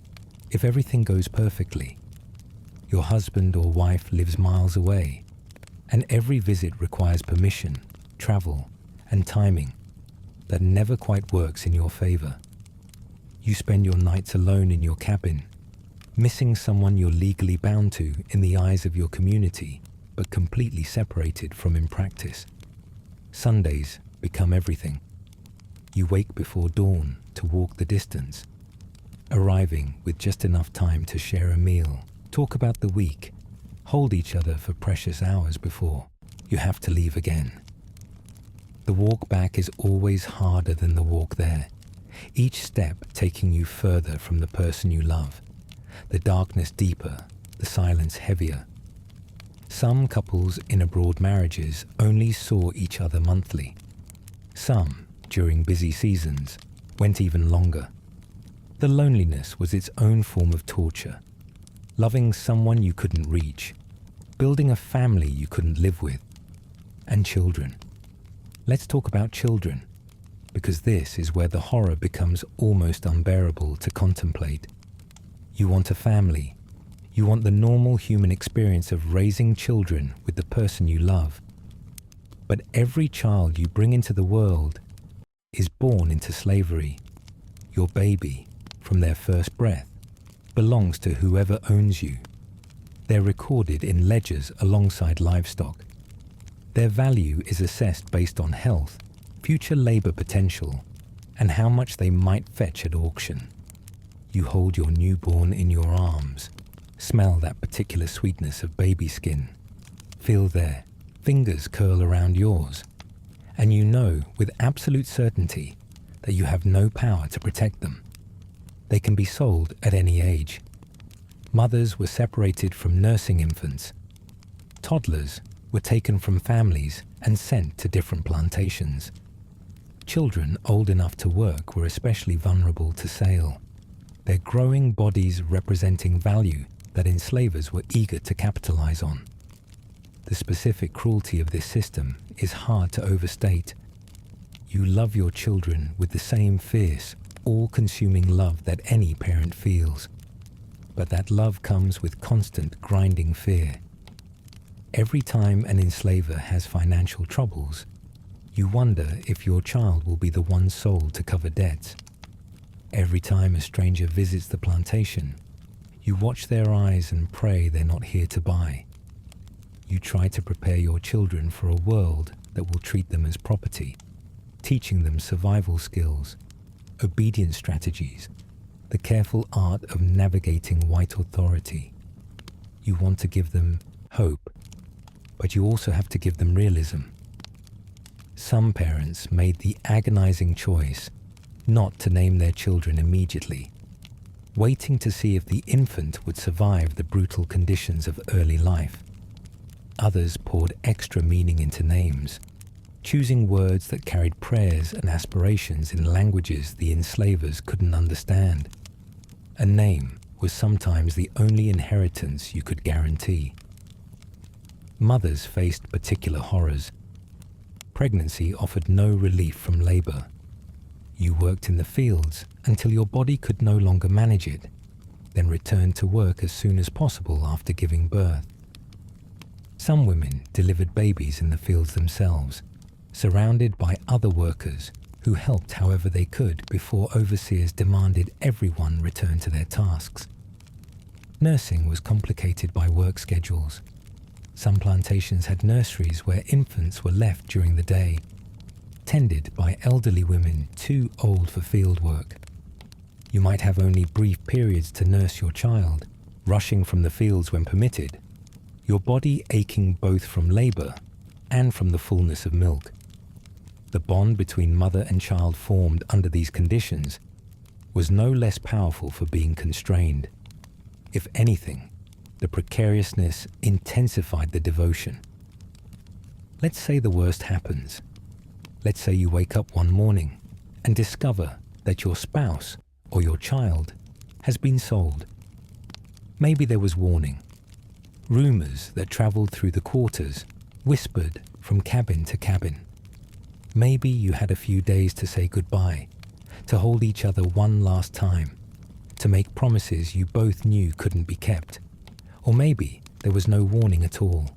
if everything goes perfectly. Your husband or wife lives miles away, and every visit requires permission, travel, and timing that never quite works in your favor. You spend your nights alone in your cabin, missing someone you're legally bound to in the eyes of your community, but completely separated from in practice. Sundays become everything. You wake before dawn to walk the distance, arriving with just enough time to share a meal, talk about the week, hold each other for precious hours before you have to leave again. The walk back is always harder than the walk there, each step taking you further from the person you love, the darkness deeper, the silence heavier. Some couples in abroad marriages only saw each other monthly. Some, during busy seasons, went even longer. The loneliness was its own form of torture. Loving someone you couldn't reach, building a family you couldn't live with, and children. Let's talk about children, because this is where the horror becomes almost unbearable to contemplate. You want a family. You want the normal human experience of raising children with the person you love. But every child you bring into the world is born into slavery. Your baby, from their first breath, belongs to whoever owns you. They're recorded in ledgers alongside livestock. Their value is assessed based on health, future labor potential, and how much they might fetch at auction. You hold your newborn in your arms, smell that particular sweetness of baby skin, feel their fingers curl around yours, and you know with absolute certainty that you have no power to protect them. They can be sold at any age. Mothers were separated from nursing infants. Toddlers were taken from families and sent to different plantations. Children old enough to work were especially vulnerable to sale, their growing bodies representing value that enslavers were eager to capitalize on. The specific cruelty of this system is hard to overstate. You love your children with the same fierce, all-consuming love that any parent feels. But that love comes with constant grinding fear. Every time an enslaver has financial troubles, you wonder if your child will be the one sold to cover debts. Every time a stranger visits the plantation, you watch their eyes and pray they're not here to buy. You try to prepare your children for a world that will treat them as property, teaching them survival skills, obedience strategies, the careful art of navigating white authority. You want to give them hope, but you also have to give them realism. Some parents made the agonizing choice not to name their children immediately, waiting to see if the infant would survive the brutal conditions of early life. Others poured extra meaning into names, choosing words that carried prayers and aspirations in languages the enslavers couldn't understand. A name was sometimes the only inheritance you could guarantee. Mothers faced particular horrors. Pregnancy offered no relief from labor. You worked in the fields until your body could no longer manage it, then returned to work as soon as possible after giving birth. Some women delivered babies in the fields themselves, surrounded by other workers who helped however they could before overseers demanded everyone return to their tasks. Nursing was complicated by work schedules. Some plantations had nurseries where infants were left during the day, tended by elderly women too old for field work. You might have only brief periods to nurse your child, rushing from the fields when permitted, your body aching both from labor and from the fullness of milk. The bond between mother and child formed under these conditions was no less powerful for being constrained. If anything, the precariousness intensified the devotion. Let's say the worst happens. Let's say you wake up one morning and discover that your spouse or your child has been sold. Maybe there was warning. Rumors that traveled through the quarters whispered from cabin to cabin. Maybe you had a few days to say goodbye, to hold each other one last time, to make promises you both knew couldn't be kept. Or maybe there was no warning at all.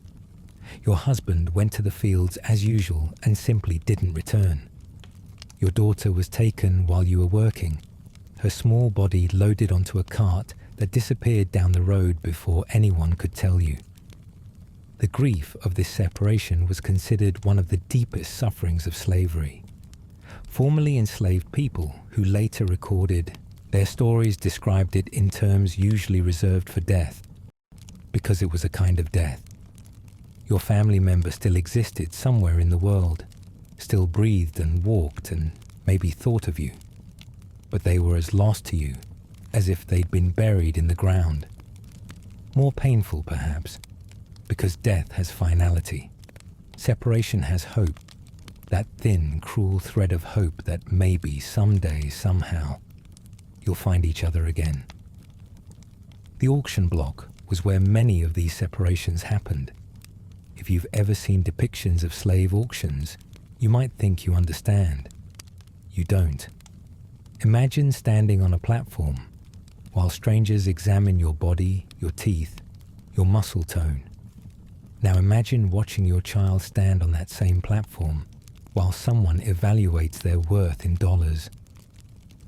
Your husband went to the fields as usual and simply didn't return. Your daughter was taken while you were working, her small body loaded onto a cart that disappeared down the road before anyone could tell you. The grief of this separation was considered one of the deepest sufferings of slavery. Formerly enslaved people who later recorded their stories described it in terms usually reserved for death, because it was a kind of death. Your family member still existed somewhere in the world, still breathed and walked and maybe thought of you, but they were as lost to you as if they'd been buried in the ground. More painful, perhaps, because death has finality. Separation has hope, that thin, cruel thread of hope that maybe someday, somehow, you'll find each other again. The auction block was where many of these separations happened. If you've ever seen depictions of slave auctions, you might think you understand. You don't. Imagine standing on a platform while strangers examine your body, your teeth, your muscle tone. Now imagine watching your child stand on that same platform while someone evaluates their worth in dollars.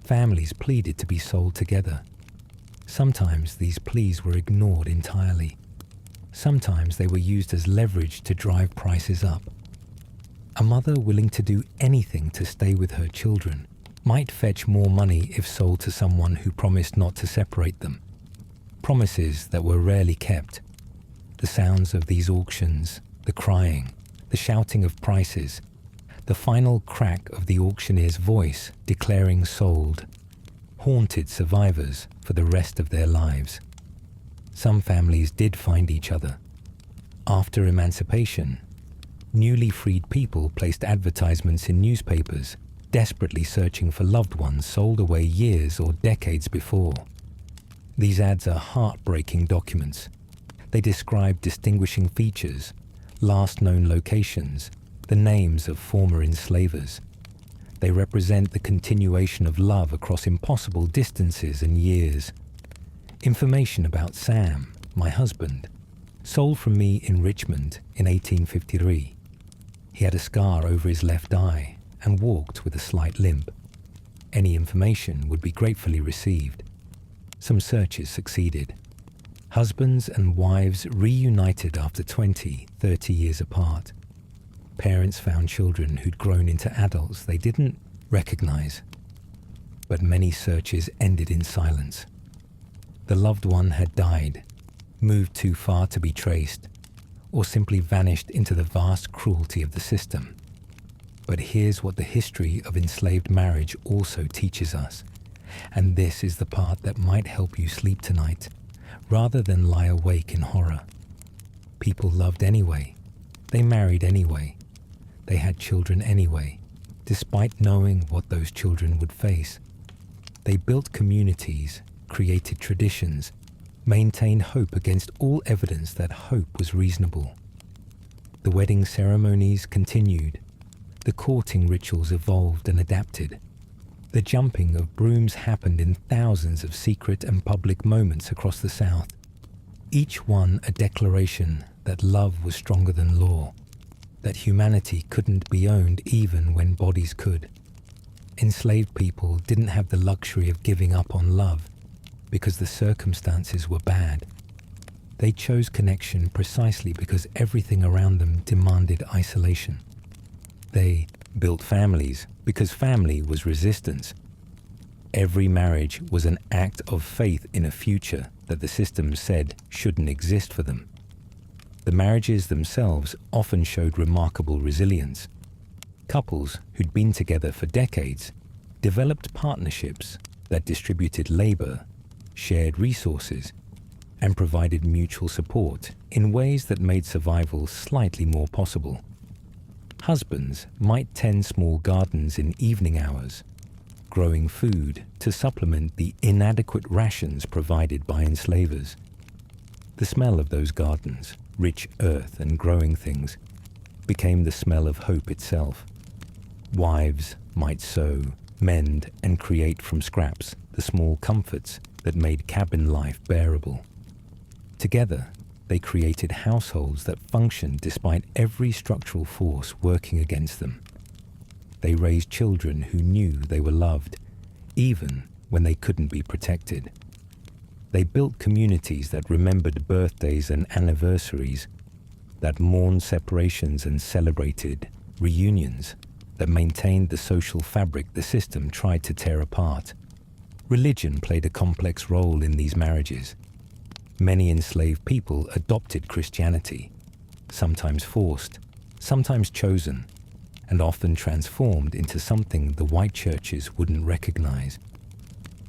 Families pleaded to be sold together. Sometimes these pleas were ignored entirely. Sometimes they were used as leverage to drive prices up. A mother willing to do anything to stay with her children might fetch more money if sold to someone who promised not to separate them. Promises that were rarely kept. The sounds of these auctions, the crying, the shouting of prices, the final crack of the auctioneer's voice declaring sold, haunted survivors for the rest of their lives. Some families did find each other. After emancipation, newly freed people placed advertisements in newspapers, desperately searching for loved ones sold away years or decades before. These ads are heartbreaking documents. They describe distinguishing features, last known locations, the names of former enslavers. They represent the continuation of love across impossible distances and years. Information about Sam, my husband, sold from me in Richmond in 1853. He had a scar over his left eye and walked with a slight limp. Any information would be gratefully received. Some searches succeeded. Husbands and wives reunited after 20, 30 years apart. Parents found children who'd grown into adults they didn't recognize. But many searches ended in silence. The loved one had died, moved too far to be traced, or simply vanished into the vast cruelty of the system. But here's what the history of enslaved marriage also teaches us, and this is the part that might help you sleep tonight, rather than lie awake in horror. People loved anyway. They married anyway. They had children anyway, despite knowing what those children would face. They built communities, created traditions, maintained hope against all evidence that hope was reasonable. The wedding ceremonies continued. The courting rituals evolved and adapted. The jumping of brooms happened in thousands of secret and public moments across the South, each one a declaration that love was stronger than law, that humanity couldn't be owned even when bodies could. Enslaved people didn't have the luxury of giving up on love because the circumstances were bad. They chose connection precisely because everything around them demanded isolation. They built families because family was resistance. Every marriage was an act of faith in a future that the system said shouldn't exist for them. The marriages themselves often showed remarkable resilience. Couples who'd been together for decades developed partnerships that distributed labor, shared resources, and provided mutual support in ways that made survival slightly more possible. Husbands might tend small gardens in evening hours, growing food to supplement the inadequate rations provided by enslavers. The smell of those gardens, rich earth and growing things, became the smell of hope itself. Wives might sew, mend, and create from scraps the small comforts that made cabin life bearable. Together, they created households that functioned despite every structural force working against them. They raised children who knew they were loved, even when they couldn't be protected. They built communities that remembered birthdays and anniversaries, that mourned separations and celebrated reunions, that maintained the social fabric the system tried to tear apart. Religion played a complex role in these marriages. Many enslaved people adopted Christianity, sometimes forced, sometimes chosen, and often transformed into something the white churches wouldn't recognize.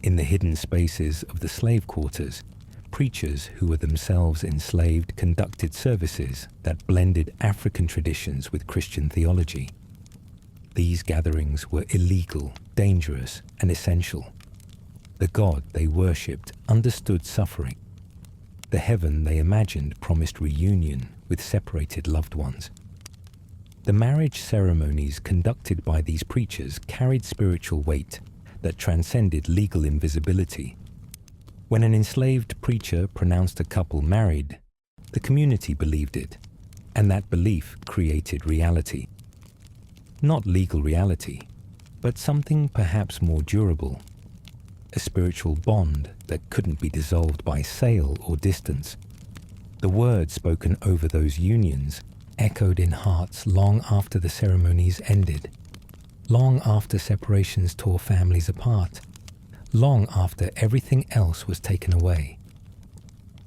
In the hidden spaces of the slave quarters, preachers who were themselves enslaved conducted services that blended African traditions with Christian theology. These gatherings were illegal, dangerous, and essential. The God they worshipped understood suffering. The heaven they imagined promised reunion with separated loved ones. The marriage ceremonies conducted by these preachers carried spiritual weight that transcended legal invisibility. When an enslaved preacher pronounced a couple married, the community believed it, and that belief created reality. Not legal reality, but something perhaps more durable. A spiritual bond that couldn't be dissolved by sale or distance. The words spoken over those unions echoed in hearts long after the ceremonies ended, long after separations tore families apart, long after everything else was taken away.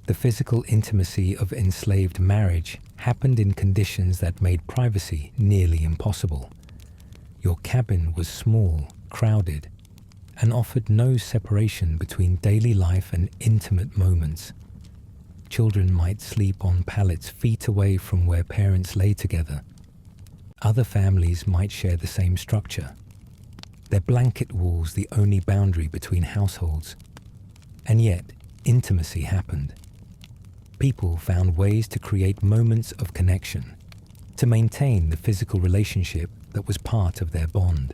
The physical intimacy of enslaved marriage happened in conditions that made privacy nearly impossible. Your cabin was small, crowded, and offered no separation between daily life and intimate moments. Children might sleep on pallets feet away from where parents lay together. Other families might share the same structure, their blanket walls the only boundary between households. And yet, intimacy happened. People found ways to create moments of connection, to maintain the physical relationship that was part of their bond.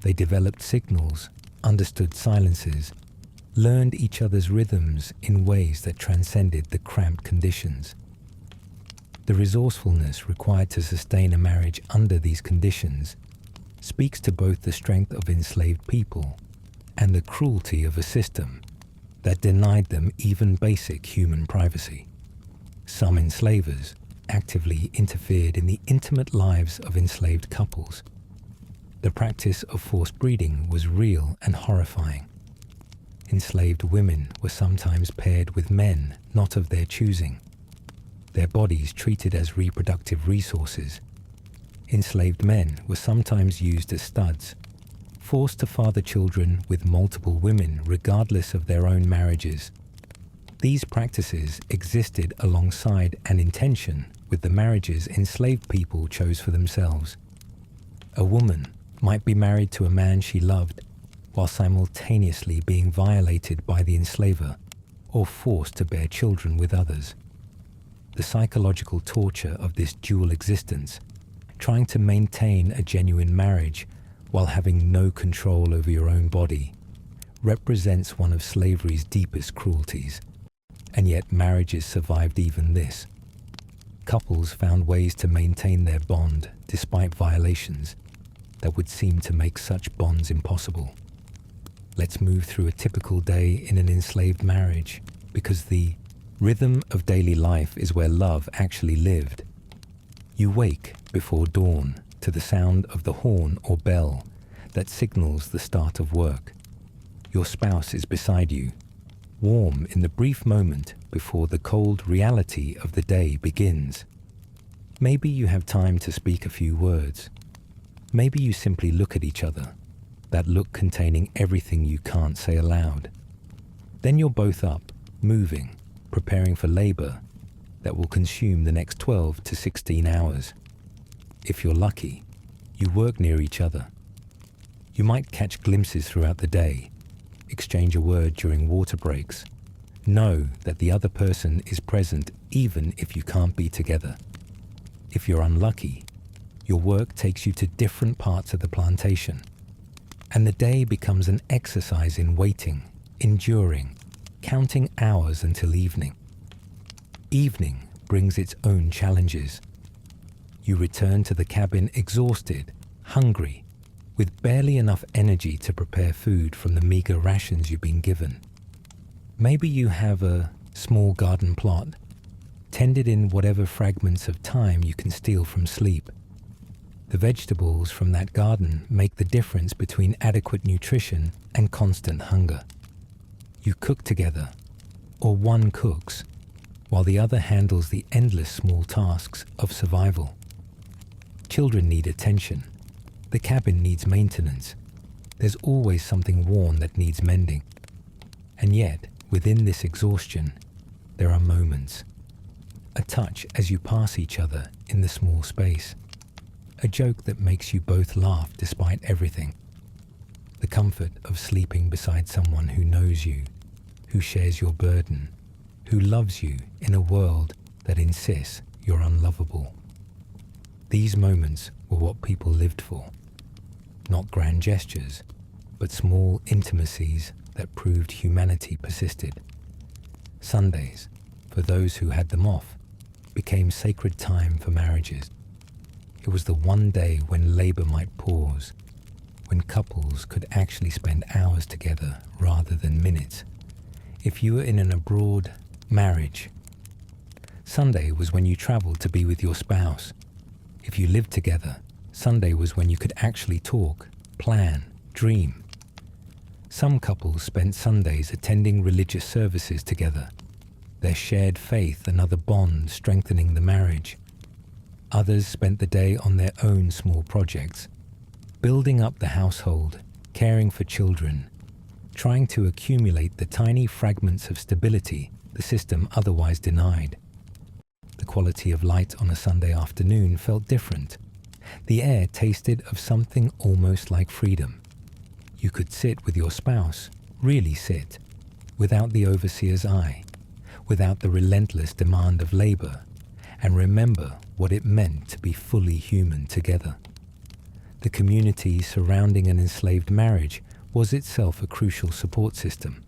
They developed signals, understood silences, learned each other's rhythms in ways that transcended the cramped conditions. The resourcefulness required to sustain a marriage under these conditions speaks to both the strength of enslaved people and the cruelty of a system that denied them even basic human privacy. Some enslavers actively interfered in the intimate lives of enslaved couples. The practice of forced breeding was real and horrifying. Enslaved women were sometimes paired with men not of their choosing, their bodies treated as reproductive resources. Enslaved men were sometimes used as studs, forced to father children with multiple women regardless of their own marriages. These practices existed alongside and in tension with the marriages enslaved people chose for themselves. A woman might be married to a man she loved, while simultaneously being violated by the enslaver or forced to bear children with others. The psychological torture of this dual existence, trying to maintain a genuine marriage while having no control over your own body, represents one of slavery's deepest cruelties. And yet marriages survived even this. Couples found ways to maintain their bond despite violations that would seem to make such bonds impossible. Let's move through a typical day in an enslaved marriage, because the rhythm of daily life is where love actually lived. You wake before dawn to the sound of the horn or bell that signals the start of work. Your spouse is beside you, warm in the brief moment before the cold reality of the day begins. Maybe you have time to speak a few words. Maybe you simply look at each other, that look containing everything you can't say aloud. Then you're both up, moving, preparing for labor that will consume the next 12 to 16 hours. If you're lucky, you work near each other. You might catch glimpses throughout the day, exchange a word during water breaks. Know that the other person is present even if you can't be together. If you're unlucky, your work takes you to different parts of the plantation, and the day becomes an exercise in waiting, enduring, counting hours until evening. Evening brings its own challenges. You return to the cabin exhausted, hungry, with barely enough energy to prepare food from the meager rations you've been given. Maybe you have a small garden plot, tended in whatever fragments of time you can steal from sleep. The vegetables from that garden make the difference between adequate nutrition and constant hunger. You cook together, or one cooks, while the other handles the endless small tasks of survival. Children need attention. The cabin needs maintenance. There's always something worn that needs mending. And yet, within this exhaustion, there are moments. A touch as you pass each other in the small space. A joke that makes you both laugh despite everything. The comfort of sleeping beside someone who knows you, who shares your burden, who loves you in a world that insists you're unlovable. These moments were what people lived for. Not grand gestures, but small intimacies that proved humanity persisted. Sundays, for those who had them off, became sacred time for marriages. It was the one day when labor might pause, when couples could actually spend hours together rather than minutes. If you were in an abroad marriage, Sunday was when you traveled to be with your spouse. If you lived together, Sunday was when you could actually talk, plan, dream. Some couples spent Sundays attending religious services together, their shared faith another bond strengthening the marriage. Others spent the day on their own small projects, building up the household, caring for children, trying to accumulate the tiny fragments of stability the system otherwise denied. The quality of light on a Sunday afternoon felt different. The air tasted of something almost like freedom. You could sit with your spouse, really sit, without the overseer's eye, without the relentless demand of labor, and remember what it meant to be fully human together. The community surrounding an enslaved marriage was itself a crucial support system.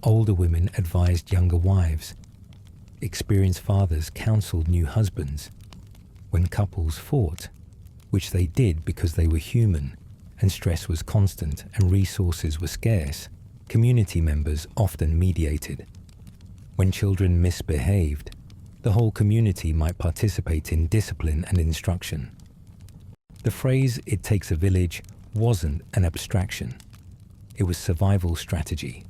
Older women advised younger wives. Experienced fathers counseled new husbands. When couples fought, which they did because they were human, and stress was constant and resources were scarce, community members often mediated. When children misbehaved, the whole community might participate in discipline and instruction. The phrase, "it takes a village," wasn't an abstraction. It was survival strategy.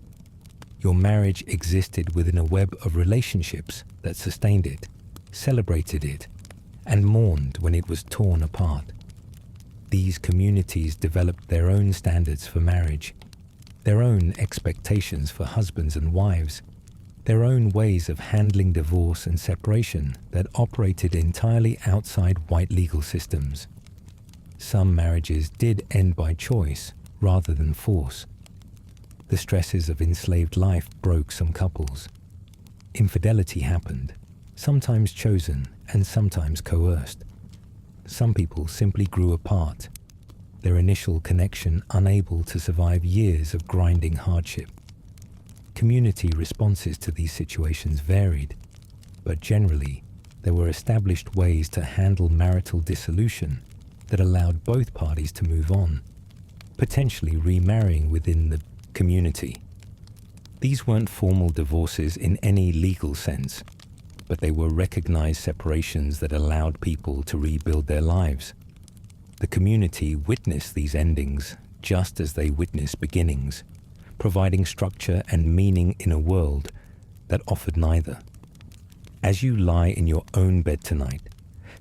Your marriage existed within a web of relationships that sustained it, celebrated it, and mourned when it was torn apart. These communities developed their own standards for marriage, their own expectations for husbands and wives, their own ways of handling divorce and separation that operated entirely outside white legal systems. Some marriages did end by choice rather than force. The stresses of enslaved life broke some couples. Infidelity happened, sometimes chosen and sometimes coerced. Some people simply grew apart, their initial connection unable to survive years of grinding hardship. Community responses to these situations varied, but generally, there were established ways to handle marital dissolution that allowed both parties to move on, potentially remarrying within the community. These weren't formal divorces in any legal sense, but they were recognized separations that allowed people to rebuild their lives. The community witnessed these endings just as they witnessed beginnings, providing structure and meaning in a world that offered neither. As you lie in your own bed tonight,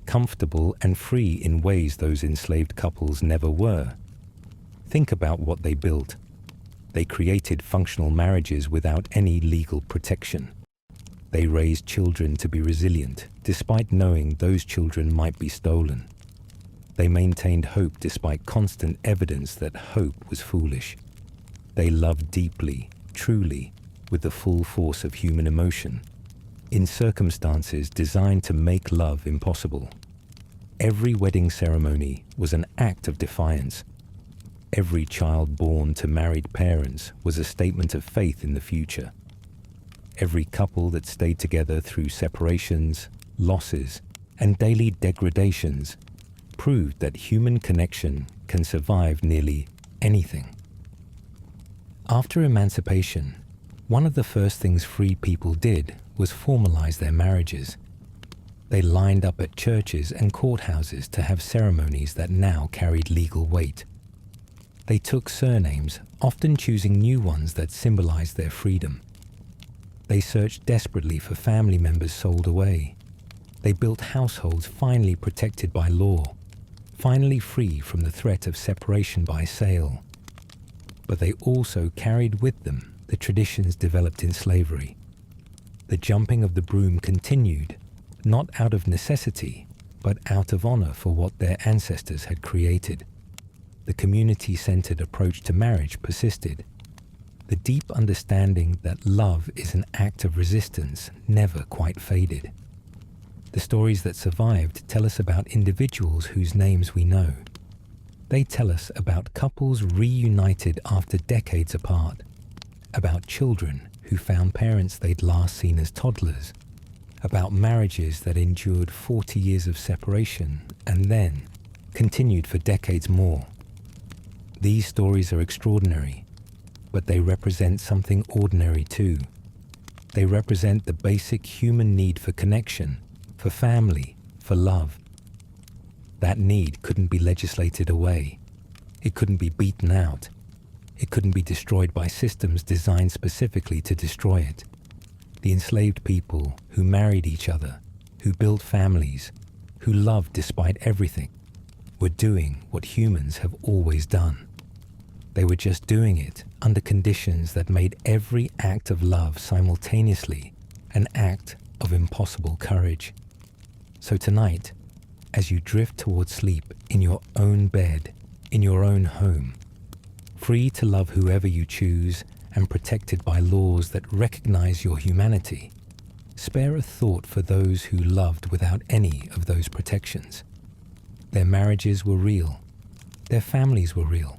comfortable and free in ways those enslaved couples never were, think about what they built. They created functional marriages without any legal protection. They raised children to be resilient, despite knowing those children might be stolen. They maintained hope despite constant evidence that hope was foolish. They loved deeply, truly, with the full force of human emotion, in circumstances designed to make love impossible. Every wedding ceremony was an act of defiance. Every child born to married parents was a statement of faith in the future. Every couple that stayed together through separations, losses, and daily degradations proved that human connection can survive nearly anything. After emancipation, one of the first things free people did was formalize their marriages. They lined up at churches and courthouses to have ceremonies that now carried legal weight. They took surnames, often choosing new ones that symbolized their freedom. They searched desperately for family members sold away. They built households finally protected by law, finally free from the threat of separation by sale. But they also carried with them the traditions developed in slavery. The jumping of the broom continued, not out of necessity, but out of honor for what their ancestors had created. The community-centered approach to marriage persisted. The deep understanding that love is an act of resistance never quite faded. The stories that survived tell us about individuals whose names we know. They tell us about couples reunited after decades apart, about children who found parents they'd last seen as toddlers, about marriages that endured 40 years of separation and then continued for decades more. These stories are extraordinary, but they represent something ordinary too. They represent the basic human need for connection, for family, for love. That need couldn't be legislated away. It couldn't be beaten out. It couldn't be destroyed by systems designed specifically to destroy it. The enslaved people who married each other, who built families, who loved despite everything, were doing what humans have always done. They were just doing it under conditions that made every act of love simultaneously an act of impossible courage. So tonight, as you drift towards sleep in your own bed, in your own home, free to love whoever you choose and protected by laws that recognize your humanity, spare a thought for those who loved without any of those protections. Their marriages were real. Their families were real.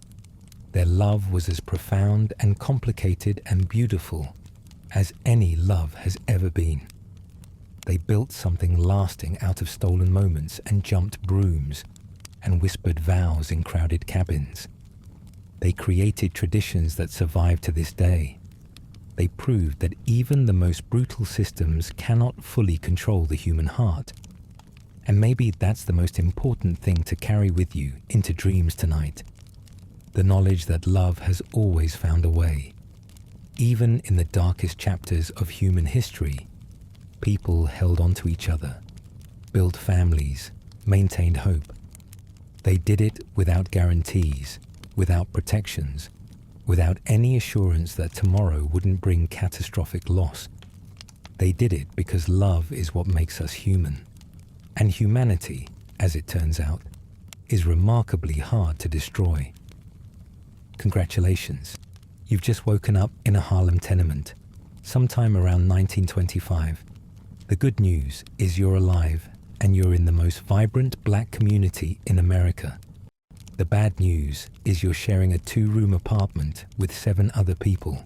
Their love was as profound and complicated and beautiful as any love has ever been. They built something lasting out of stolen moments and jumped brooms and whispered vows in crowded cabins. They created traditions that survive to this day. They proved that even the most brutal systems cannot fully control the human heart. And maybe that's the most important thing to carry with you into dreams tonight. The knowledge that love has always found a way. Even in the darkest chapters of human history, people held on to each other, built families, maintained hope. They did it without guarantees, without protections, without any assurance that tomorrow wouldn't bring catastrophic loss. They did it because love is what makes us human. And humanity, as it turns out, is remarkably hard to destroy. Congratulations. You've just woken up in a Harlem tenement, sometime around 1925. The good news is you're alive and you're in the most vibrant black community in America. The bad news is you're sharing a 2-room apartment with 7 other people,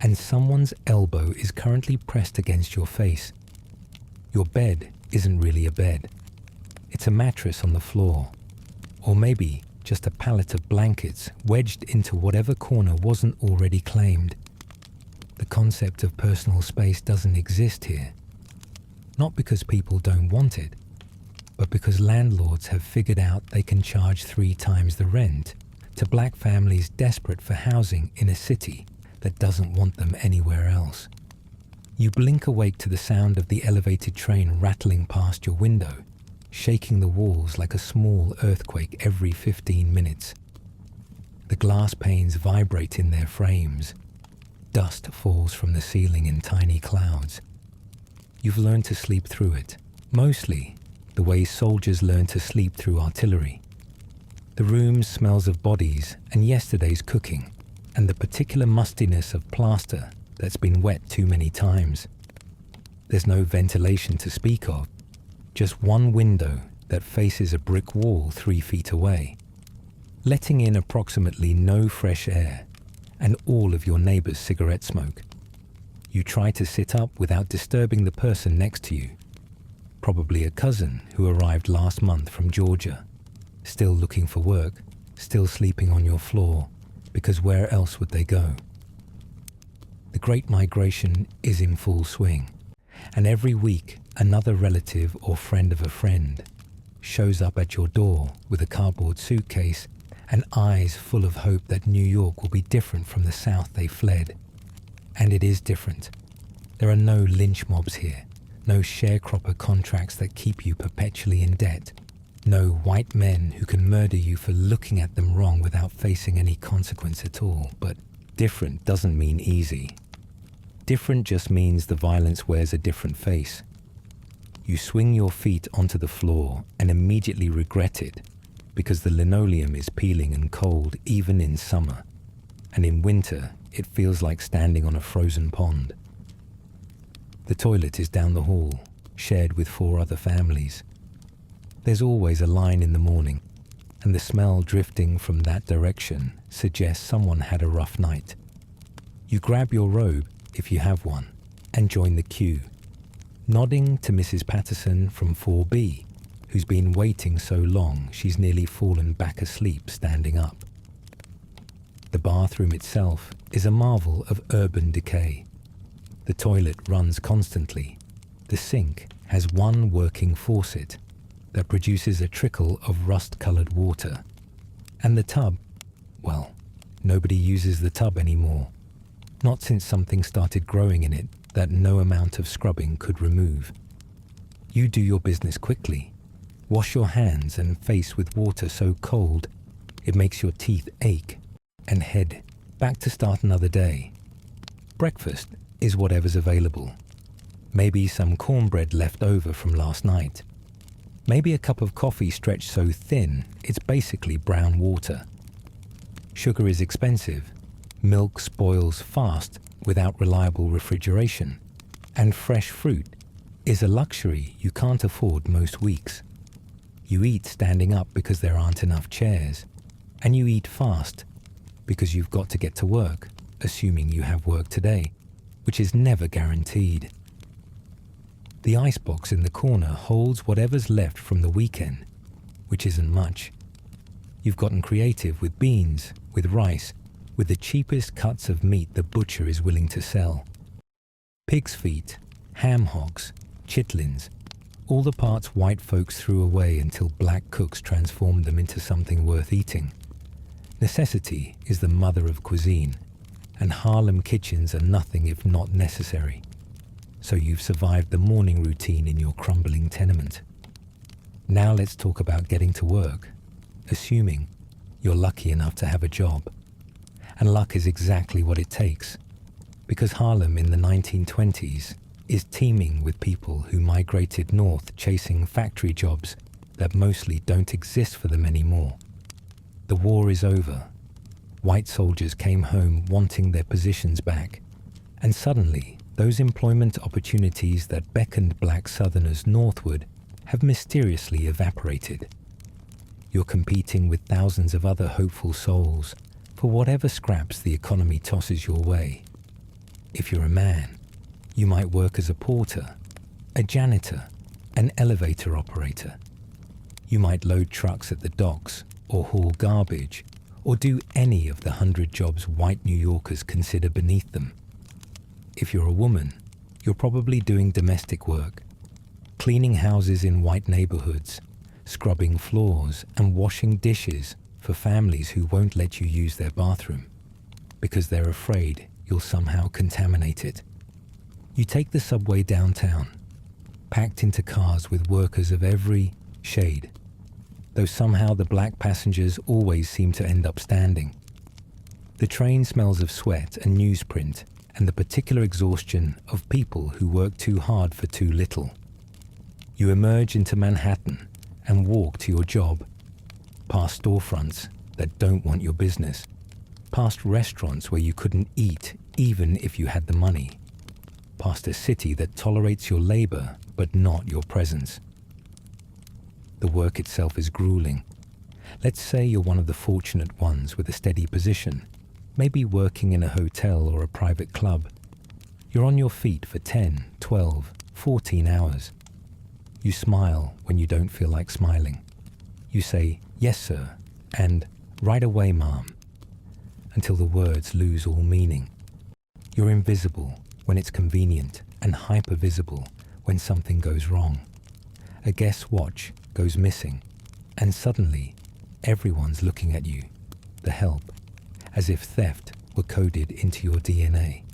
and someone's elbow is currently pressed against your face. Your bed isn't really a bed. It's a mattress on the floor, or maybe just a pallet of blankets wedged into whatever corner wasn't already claimed. The concept of personal space doesn't exist here. Not because people don't want it, but because landlords have figured out they can charge 3 times the rent to black families desperate for housing in a city that doesn't want them anywhere else. You blink awake to the sound of the elevated train rattling past your window, shaking the walls like a small earthquake every 15 minutes. The glass panes vibrate in their frames. Dust falls from the ceiling in tiny clouds. You've learned to sleep through it, mostly the way soldiers learn to sleep through artillery. The room smells of bodies and yesterday's cooking, and the particular mustiness of plaster that's been wet too many times. There's no ventilation to speak of, just one window that faces a brick wall 3 feet away, letting in approximately no fresh air and all of your neighbor's cigarette smoke. You try to sit up without disturbing the person next to you, probably a cousin who arrived last month from Georgia, still looking for work, still sleeping on your floor, because where else would they go? The Great Migration is in full swing, and every week another relative or friend of a friend shows up at your door with a cardboard suitcase and eyes full of hope that New York will be different from the South they fled. And it is different. There are no lynch mobs here, no sharecropper contracts that keep you perpetually in debt, no white men who can murder you for looking at them wrong without facing any consequence at all. But different doesn't mean easy. Different just means the violence wears a different face. You swing your feet onto the floor and immediately regret it because the linoleum is peeling and cold even in summer, and in winter it feels like standing on a frozen pond. The toilet is down the hall, shared with 4 other families. There's always a line in the morning, and the smell drifting from that direction suggests someone had a rough night. You grab your robe, if you have one, and join the queue, nodding to Mrs. Patterson from 4B, who's been waiting so long she's nearly fallen back asleep standing up. The bathroom itself is a marvel of urban decay. The toilet runs constantly. The sink has one working faucet that produces a trickle of rust-colored water. And the tub, well, nobody uses the tub anymore. Not since something started growing in it that no amount of scrubbing could remove. You do your business quickly. Wash your hands and face with water so cold it makes your teeth ache, and head back to start another day. Breakfast is whatever's available. Maybe some cornbread left over from last night. Maybe a cup of coffee stretched so thin it's basically brown water. Sugar is expensive. Milk spoils fast without reliable refrigeration. And fresh fruit is a luxury you can't afford most weeks. You eat standing up because there aren't enough chairs. And you eat fast because you've got to get to work, assuming you have work today, which is never guaranteed. The icebox in the corner holds whatever's left from the weekend, which isn't much. You've gotten creative with beans, with rice, with the cheapest cuts of meat the butcher is willing to sell. Pig's feet, ham hocks, chitlins, all the parts white folks threw away until black cooks transformed them into something worth eating. Necessity is the mother of cuisine, and Harlem kitchens are nothing if not necessary. So you've survived the morning routine in your crumbling tenement. Now let's talk about getting to work, assuming you're lucky enough to have a job. And luck is exactly what it takes, because Harlem in the 1920s is teeming with people who migrated north chasing factory jobs that mostly don't exist for them anymore. The war is over. white soldiers came home wanting their positions back, and suddenly those employment opportunities that beckoned black Southerners northward have mysteriously evaporated. You're competing with thousands of other hopeful souls for whatever scraps the economy tosses your way. If you're a man, you might work as a porter, a janitor, an elevator operator. You might load trucks at the docks or haul garbage or do any of the 100 jobs white New Yorkers consider beneath them. If you're a woman, you're probably doing domestic work, cleaning houses in white neighborhoods, scrubbing floors and washing dishes for families who won't let you use their bathroom because they're afraid you'll somehow contaminate it. You take the subway downtown, packed into cars with workers of every shade, though somehow the black passengers always seem to end up standing. The train smells of sweat and newsprint and the particular exhaustion of people who work too hard for too little. You emerge into Manhattan and walk to your job, past storefronts that don't want your business, past restaurants where you couldn't eat even if you had the money, past a city that tolerates your labor but not your presence. The work itself is grueling. Let's say you're one of the fortunate ones with a steady position, maybe working in a hotel or a private club. You're on your feet for 10, 12, 14 hours. You smile when you don't feel like smiling. You say, "Yes, sir," and "Right away, ma'am," until the words lose all meaning. You're invisible when it's convenient and hyper-visible when something goes wrong. A guest watch goes missing, and suddenly everyone's looking at you, the help, as if theft were coded into your DNA.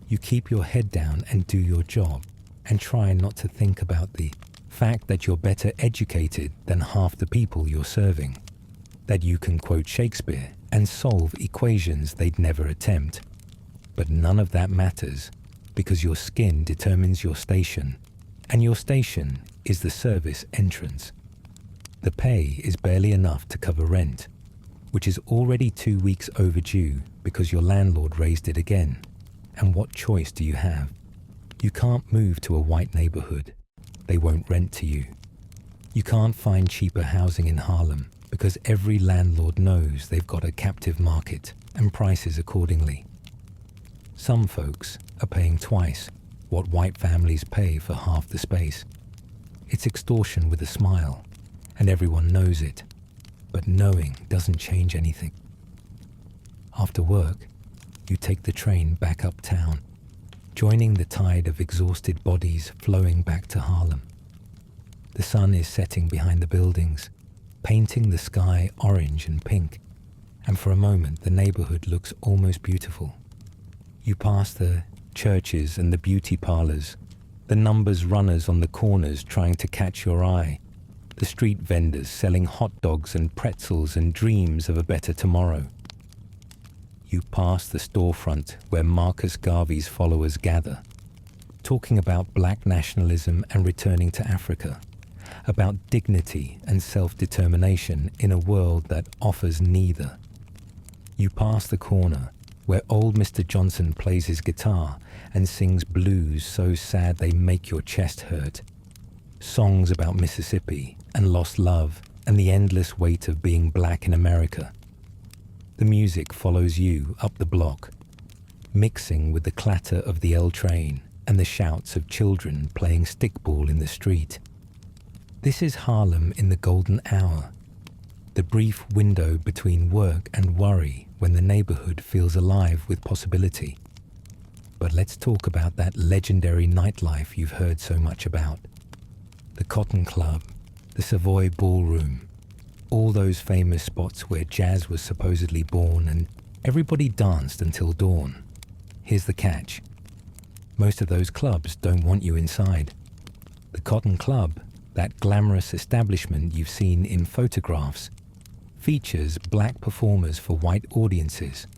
You keep your head down and do your job, and try not to think about the fact that you're better educated than half the people you're serving, that you can quote Shakespeare and solve equations they'd never attempt. But none of that matters because your skin determines your station, and your station is the service entrance. The pay is barely enough to cover rent, which is already 2 weeks overdue because your landlord raised it again. And what choice do you have? You can't move to a white neighborhood. They won't rent to you. You can't find cheaper housing in Harlem because every landlord knows they've got a captive market and prices accordingly. Some folks are paying twice what white families pay for half the space. It's extortion with a smile, and everyone knows it, but knowing doesn't change anything. After work, you take the train back uptown, joining the tide of exhausted bodies flowing back to Harlem. The sun is setting behind the buildings, painting the sky orange and pink, and for a moment the neighborhood looks almost beautiful. You pass the churches and the beauty parlors, the numbers runners on the corners trying to catch your eye, the street vendors selling hot dogs and pretzels and dreams of a better tomorrow. You pass the storefront where Marcus Garvey's followers gather, talking about black nationalism and returning to Africa, about dignity and self-determination in a world that offers neither. You pass the corner where old Mr. Johnson plays his guitar and sings blues so sad they make your chest hurt, songs about Mississippi and lost love and the endless weight of being black in America. The music follows you up the block, mixing with the clatter of the L train and the shouts of children playing stickball in the street. This is Harlem in the golden hour, the brief window between work and worry when the neighborhood feels alive with possibility. But let's talk about that legendary nightlife you've heard so much about. The Cotton Club, the Savoy Ballroom, all those famous spots where jazz was supposedly born and everybody danced until dawn. Here's the catch. Most of those clubs don't want you inside. The Cotton Club, that glamorous establishment you've seen in photographs, features black performers for white audiences.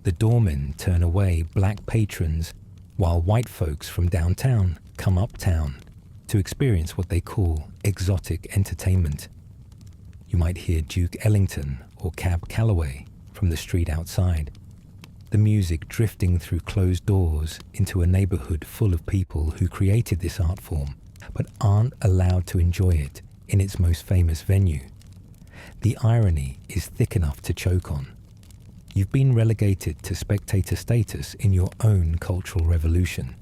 The doormen turn away black patrons, while white folks from downtown come uptown to experience what they call exotic entertainment. You might hear Duke Ellington or Cab Calloway from the street outside. The music drifting through closed doors into a neighborhood full of people who created this art form but aren't allowed to enjoy it in its most famous venue. The irony is thick enough to choke on. You've been relegated to spectator status in your own cultural revolution.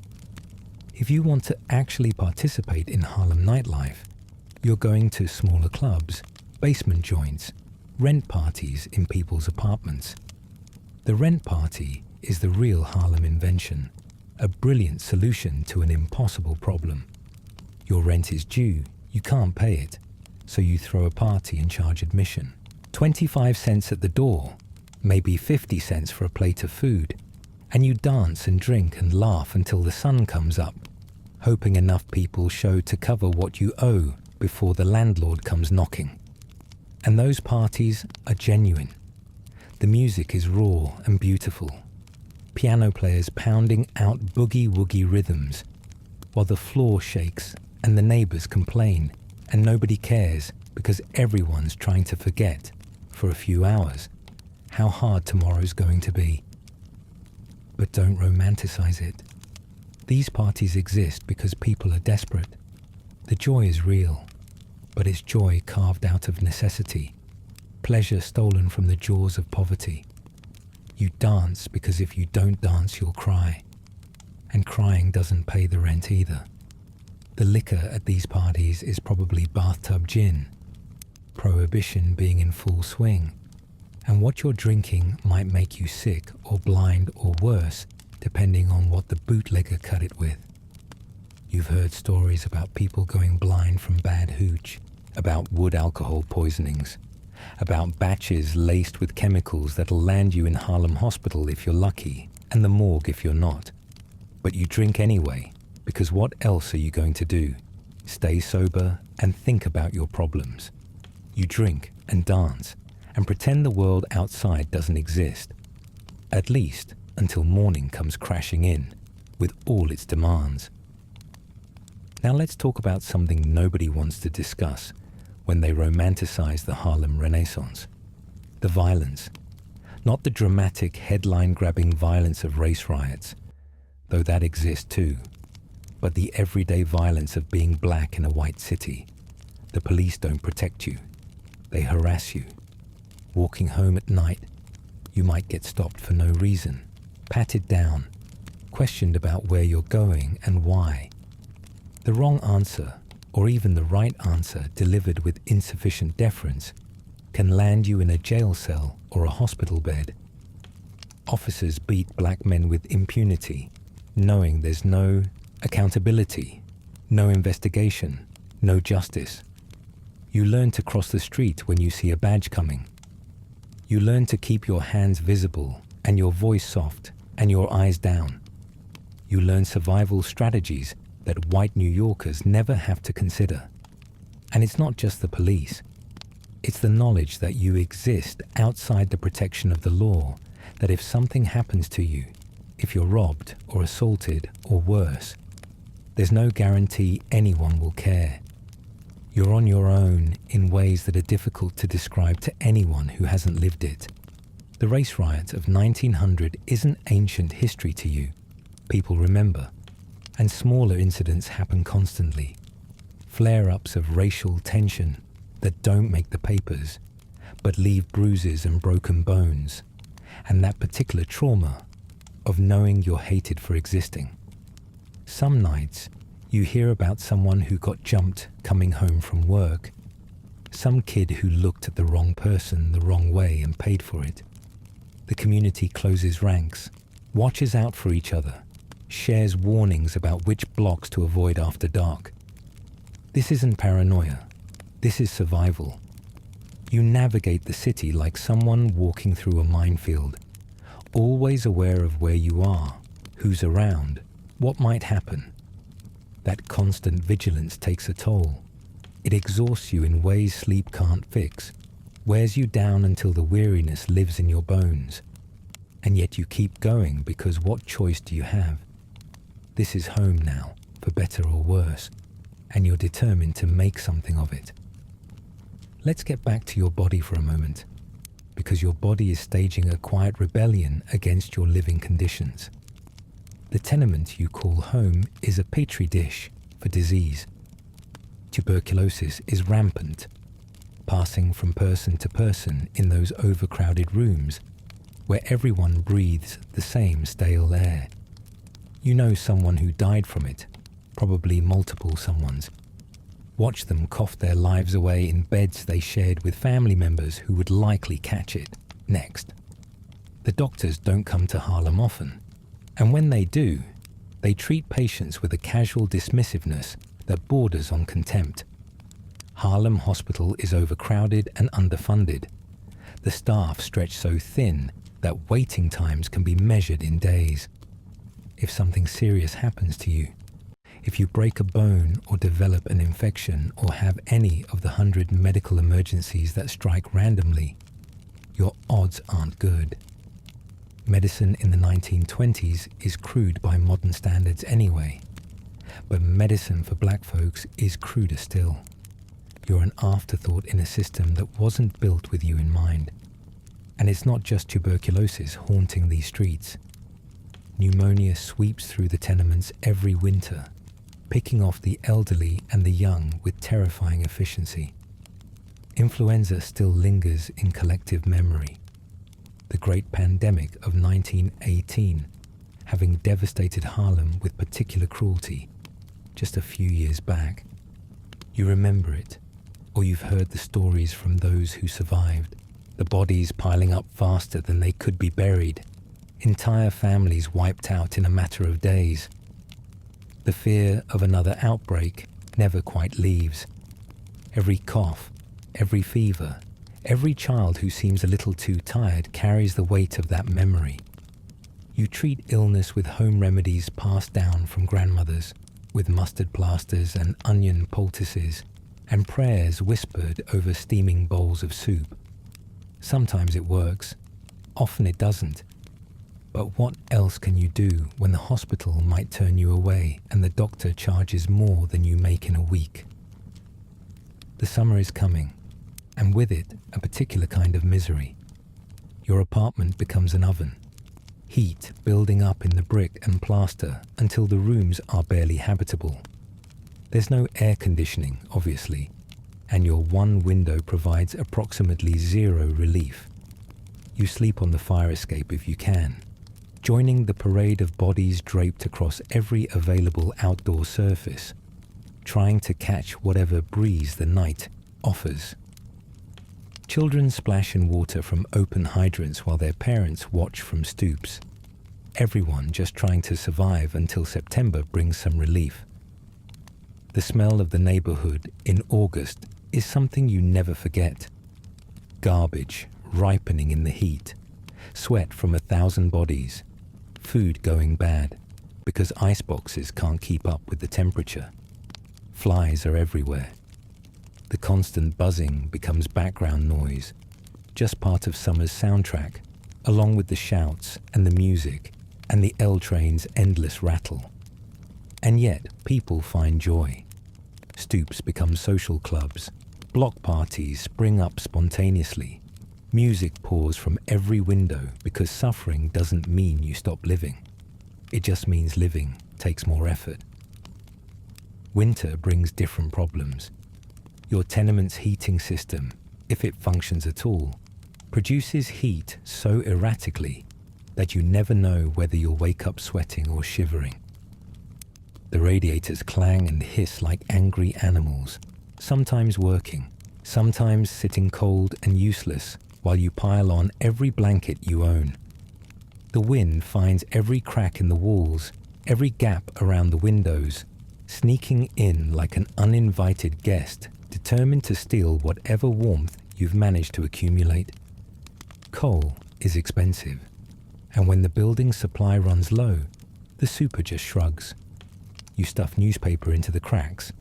If you want to actually participate in Harlem nightlife, you're going to smaller clubs, basement joints, rent parties in people's apartments. The rent party is the real Harlem invention, a brilliant solution to an impossible problem. Your rent is due, you can't pay it, so you throw a party and charge admission. 25 cents at the door, maybe 50 cents for a plate of food, and you dance and drink and laugh until the sun comes up, hoping enough people show to cover what you owe before the landlord comes knocking. And those parties are genuine. The music is raw and beautiful. Piano players pounding out boogie-woogie rhythms, while the floor shakes and the neighbors complain, and nobody cares because everyone's trying to forget, for a few hours, how hard tomorrow's going to be. But don't romanticize it. These parties exist because people are desperate. The joy is real, but it's joy carved out of necessity, pleasure stolen from the jaws of poverty. You dance because if you don't dance, you'll cry. And crying doesn't pay the rent either. The liquor at these parties is probably bathtub gin, prohibition being in full swing, and what you're drinking might make you sick or blind or worse, depending on what the bootlegger cut it with. You've heard stories about people going blind from bad hooch, about wood alcohol poisonings, about batches laced with chemicals that'll land you in Harlem Hospital if you're lucky, and the morgue if you're not. But you drink anyway, because what else are you going to do? Stay sober and think about your problems. You drink and dance and pretend the world outside doesn't exist, at least until morning comes crashing in with all its demands. Now let's talk about something nobody wants to discuss when they romanticize the Harlem Renaissance. The violence. Not the dramatic, headline-grabbing violence of race riots, though that exists too, but the everyday violence of being black in a white city. The police don't protect you. They harass you. Walking home at night, you might get stopped for no reason, patted down, questioned about where you're going and why. The wrong answer, or even the right answer delivered with insufficient deference, can land you in a jail cell or a hospital bed. Officers beat black men with impunity, knowing there's no accountability, no investigation, no justice. You learn to cross the street when you see a badge coming. You learn to keep your hands visible and your voice soft and your eyes down. You learn survival strategies that white New Yorkers never have to consider. And it's not just the police. It's the knowledge that you exist outside the protection of the law, that if something happens to you, if you're robbed or assaulted or worse, there's no guarantee anyone will care. You're on your own in ways that are difficult to describe to anyone who hasn't lived it. The race riot of 1900 isn't ancient history to you. People remember. And smaller incidents happen constantly. Flare-ups of racial tension that don't make the papers, but leave bruises and broken bones. And that particular trauma of knowing you're hated for existing. Some nights, you hear about someone who got jumped coming home from work. Some kid who looked at the wrong person the wrong way and paid for it. The community closes ranks, watches out for each other, shares warnings about which blocks to avoid after dark. This isn't paranoia. This is survival. You navigate the city like someone walking through a minefield, always aware of where you are, who's around, what might happen. That constant vigilance takes a toll. It exhausts you in ways sleep can't fix, wears you down until the weariness lives in your bones. And yet you keep going because what choice do you have? This is home now, for better or worse, and you're determined to make something of it. Let's get back to your body for a moment. because your body is staging a quiet rebellion against your living conditions. The tenement you call home is a petri dish for disease. Tuberculosis is rampant, passing from person to person in those overcrowded rooms where everyone breathes the same stale air. You know someone who died from it, probably multiple someones. Watch them cough their lives away in beds they shared with family members who would likely catch it next. The doctors don't come to Harlem often, and when they do, they treat patients with a casual dismissiveness that borders on contempt. Harlem Hospital is overcrowded and underfunded. The staff stretch so thin that waiting times can be measured in days. If something serious happens to you, if you break a bone or develop an infection or have any of the 100 medical emergencies that strike randomly, your odds aren't good. Medicine in the 1920s is crude by modern standards anyway, but medicine for black folks is cruder still. You're an afterthought in a system that wasn't built with you in mind. And it's not just tuberculosis haunting these streets. Pneumonia sweeps through the tenements every winter, picking off the elderly and the young with terrifying efficiency. Influenza still lingers in collective memory. The great pandemic of 1918, having devastated Harlem with particular cruelty just a few years back. You remember it, or you've heard the stories from those who survived, the bodies piling up faster than they could be buried, entire families wiped out in a matter of days. The fear of another outbreak never quite leaves. Every cough, every fever, every child who seems a little too tired carries the weight of that memory. You treat illness with home remedies passed down from grandmothers, with mustard plasters and onion poultices, and prayers whispered over steaming bowls of soup. Sometimes it works, often it doesn't. But what else can you do when the hospital might turn you away and the doctor charges more than you make in a week? The summer is coming, and with it, a particular kind of misery. Your apartment becomes an oven. Heat building up in the brick and plaster until the rooms are barely habitable. There's no air conditioning, obviously, and your one window provides approximately zero relief. You sleep on the fire escape if you can, joining the parade of bodies draped across every available outdoor surface, trying to catch whatever breeze the night offers. Children splash in water from open hydrants while their parents watch from stoops. Everyone just trying to survive until September brings some relief. The smell of the neighborhood in August is something you never forget. Garbage ripening in the heat, sweat from 1,000 bodies, food going bad because ice boxes can't keep up with the temperature. Flies are everywhere. The constant buzzing becomes background noise, just part of summer's soundtrack, along with the shouts and the music and the L train's endless rattle. And yet, people find joy. Stoops become social clubs. Block parties spring up spontaneously. Music pours from every window because suffering doesn't mean you stop living. It just means living takes more effort. Winter brings different problems. Your tenement's heating system, if it functions at all, produces heat so erratically that you never know whether you'll wake up sweating or shivering. The radiators clang and hiss like angry animals, sometimes working, sometimes sitting cold and useless while you pile on every blanket you own. The wind finds every crack in the walls, every gap around the windows, sneaking in like an uninvited guest, determined to steal whatever warmth you've managed to accumulate. Coal is expensive, and when the building supply runs low, the super just shrugs. You stuff newspaper into the cracks,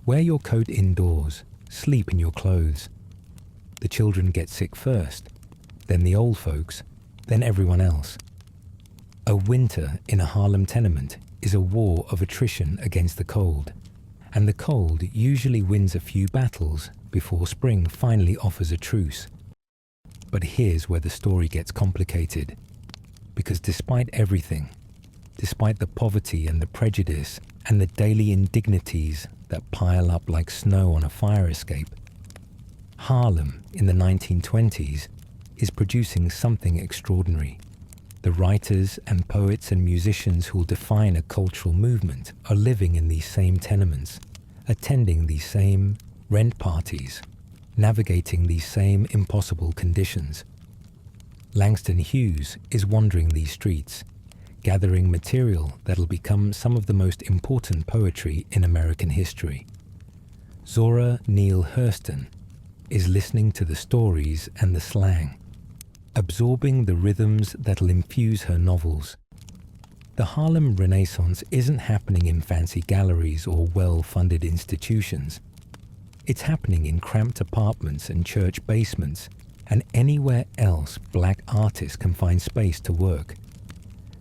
wear your coat indoors, sleep in your clothes. The children get sick first, then the old folks, then everyone else. A winter in a Harlem tenement is a war of attrition against the cold, and the cold usually wins a few battles before spring finally offers a truce. But here's where the story gets complicated. Because despite everything, despite the poverty and the prejudice and the daily indignities that pile up like snow on a fire escape, Harlem in the 1920s is producing something extraordinary. The writers and poets and musicians who will define a cultural movement are living in these same tenements, attending these same rent parties, navigating these same impossible conditions. Langston Hughes is wandering these streets, gathering material that'll become some of the most important poetry in American history. Zora Neale Hurston is listening to the stories and the slang, absorbing the rhythms that'll infuse her novels. The Harlem Renaissance isn't happening in fancy galleries or well-funded institutions. It's happening in cramped apartments and church basements and anywhere else black artists can find space to work.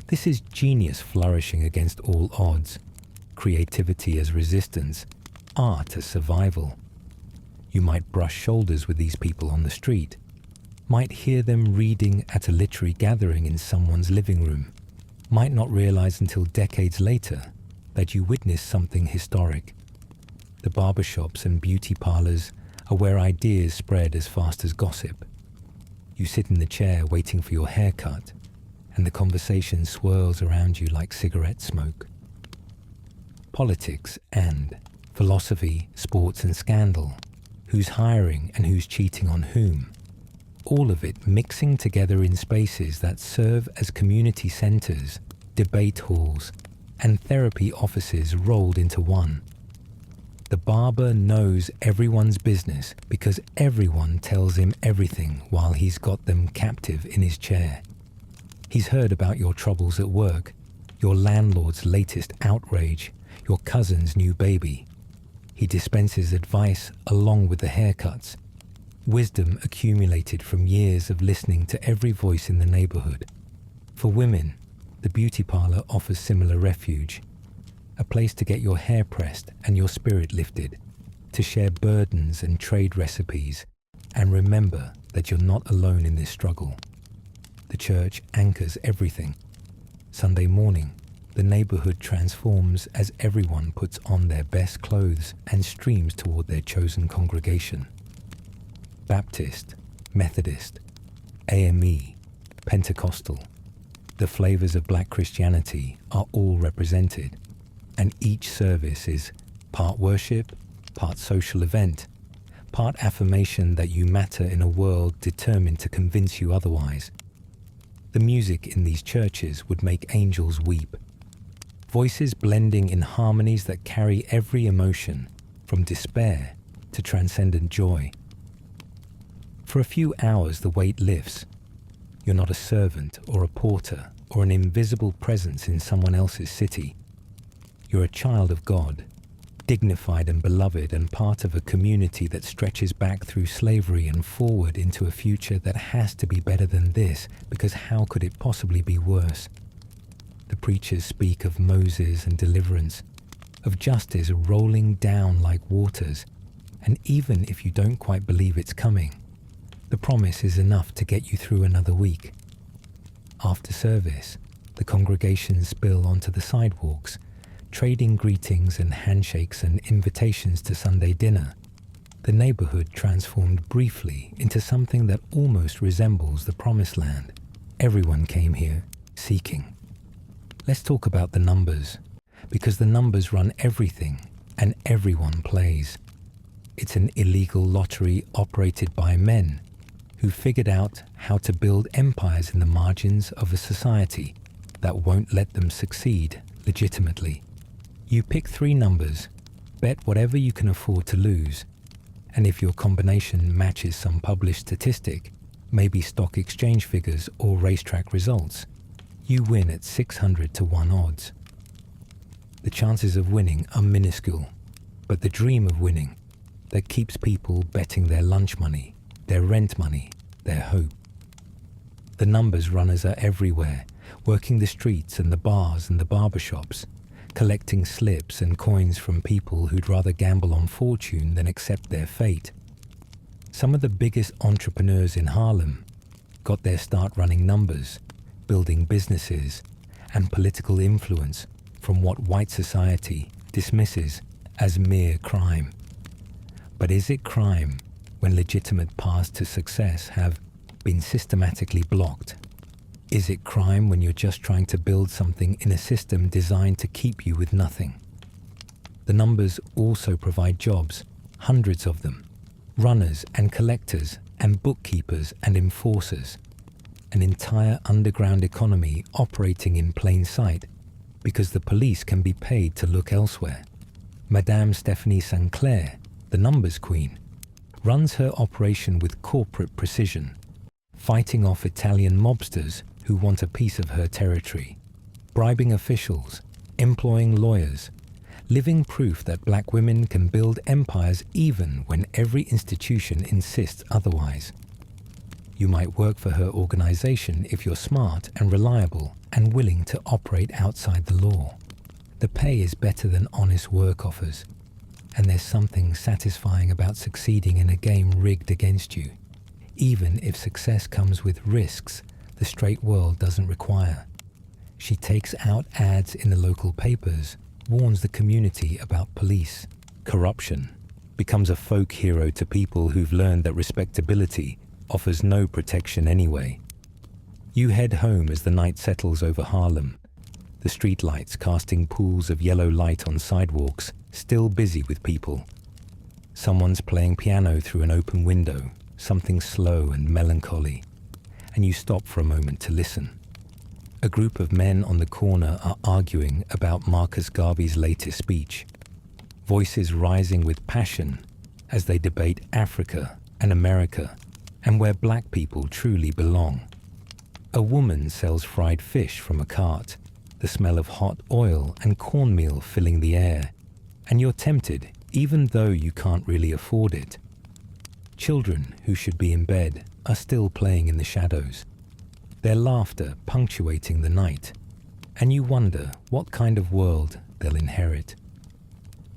This is genius flourishing against all odds, creativity as resistance, art as survival. You might brush shoulders with these people on the street, might hear them reading at a literary gathering in someone's living room, might not realize until decades later that you witnessed something historic. The barbershops and beauty parlors are where ideas spread as fast as gossip. You sit in the chair waiting for your haircut, and the conversation swirls around you like cigarette smoke. Politics and philosophy, sports and scandal, who's hiring and who's cheating on whom, all of it mixing together in spaces that serve as community centers, debate halls, and therapy offices rolled into one. The barber knows everyone's business because everyone tells him everything while he's got them captive in his chair. He's heard about your troubles at work, your landlord's latest outrage, your cousin's new baby. He dispenses advice along with the haircuts, wisdom accumulated from years of listening to every voice in the neighborhood. For women, the beauty parlor offers similar refuge, a place to get your hair pressed and your spirit lifted, to share burdens and trade recipes, and remember that you're not alone in this struggle. The church anchors everything. Sunday morning, the neighborhood transforms as everyone puts on their best clothes and streams toward their chosen congregation. Baptist, Methodist, AME, Pentecostal, the flavors of black Christianity are all represented, and each service is part worship, part social event, part affirmation that you matter in a world determined to convince you otherwise. The music in these churches would make angels weep, voices blending in harmonies that carry every emotion, from despair to transcendent joy. For a few hours the weight lifts. You're not a servant or a porter or an invisible presence in someone else's city. You're a child of God, dignified and beloved and part of a community that stretches back through slavery and forward into a future that has to be better than this, because how could it possibly be worse? The preachers speak of Moses and deliverance, of justice rolling down like waters, and even if you don't quite believe it's coming, the promise is enough to get you through another week. After service, the congregations spill onto the sidewalks, trading greetings and handshakes and invitations to Sunday dinner. The neighborhood transformed briefly into something that almost resembles the promised land. Everyone came here seeking. Let's talk about the numbers, because the numbers run everything and everyone plays. It's an illegal lottery operated by men who figured out how to build empires in the margins of a society that won't let them succeed legitimately. You pick 3 numbers, bet whatever you can afford to lose, and if your combination matches some published statistic, maybe stock exchange figures or racetrack results, you win at 600 to 1 odds. The chances of winning are minuscule, but the dream of winning that keeps people betting their lunch money, their rent money, their hope. The numbers runners are everywhere, working the streets and the bars and the barbershops, collecting slips and coins from people who'd rather gamble on fortune than accept their fate. Some of the biggest entrepreneurs in Harlem got their start running numbers, building businesses, and political influence from what white society dismisses as mere crime. But is it crime when legitimate paths to success have been systematically blocked? Is it crime when you're just trying to build something in a system designed to keep you with nothing? The numbers also provide jobs, hundreds of them, runners and collectors and bookkeepers and enforcers, an entire underground economy operating in plain sight because the police can be paid to look elsewhere. Madame Stephanie Sinclair, the numbers queen, runs her operation with corporate precision, fighting off Italian mobsters who want a piece of her territory, bribing officials, employing lawyers, living proof that black women can build empires even when every institution insists otherwise. You might work for her organization if you're smart and reliable and willing to operate outside the law. The pay is better than honest work offers, and there's something satisfying about succeeding in a game rigged against you, even if success comes with risks the straight world doesn't require. She takes out ads in the local papers, warns the community about police, corruption, becomes a folk hero to people who've learned that respectability offers no protection anyway. You head home as the night settles over Harlem, the streetlights casting pools of yellow light on sidewalks, still busy with people. Someone's playing piano through an open window, something slow and melancholy, and you stop for a moment to listen. A group of men on the corner are arguing about Marcus Garvey's latest speech, voices rising with passion as they debate Africa and America and where black people truly belong. A woman sells fried fish from a cart, the smell of hot oil and cornmeal filling the air, and you're tempted even though you can't really afford it. Children who should be in bed are still playing in the shadows, their laughter punctuating the night, and you wonder what kind of world they'll inherit,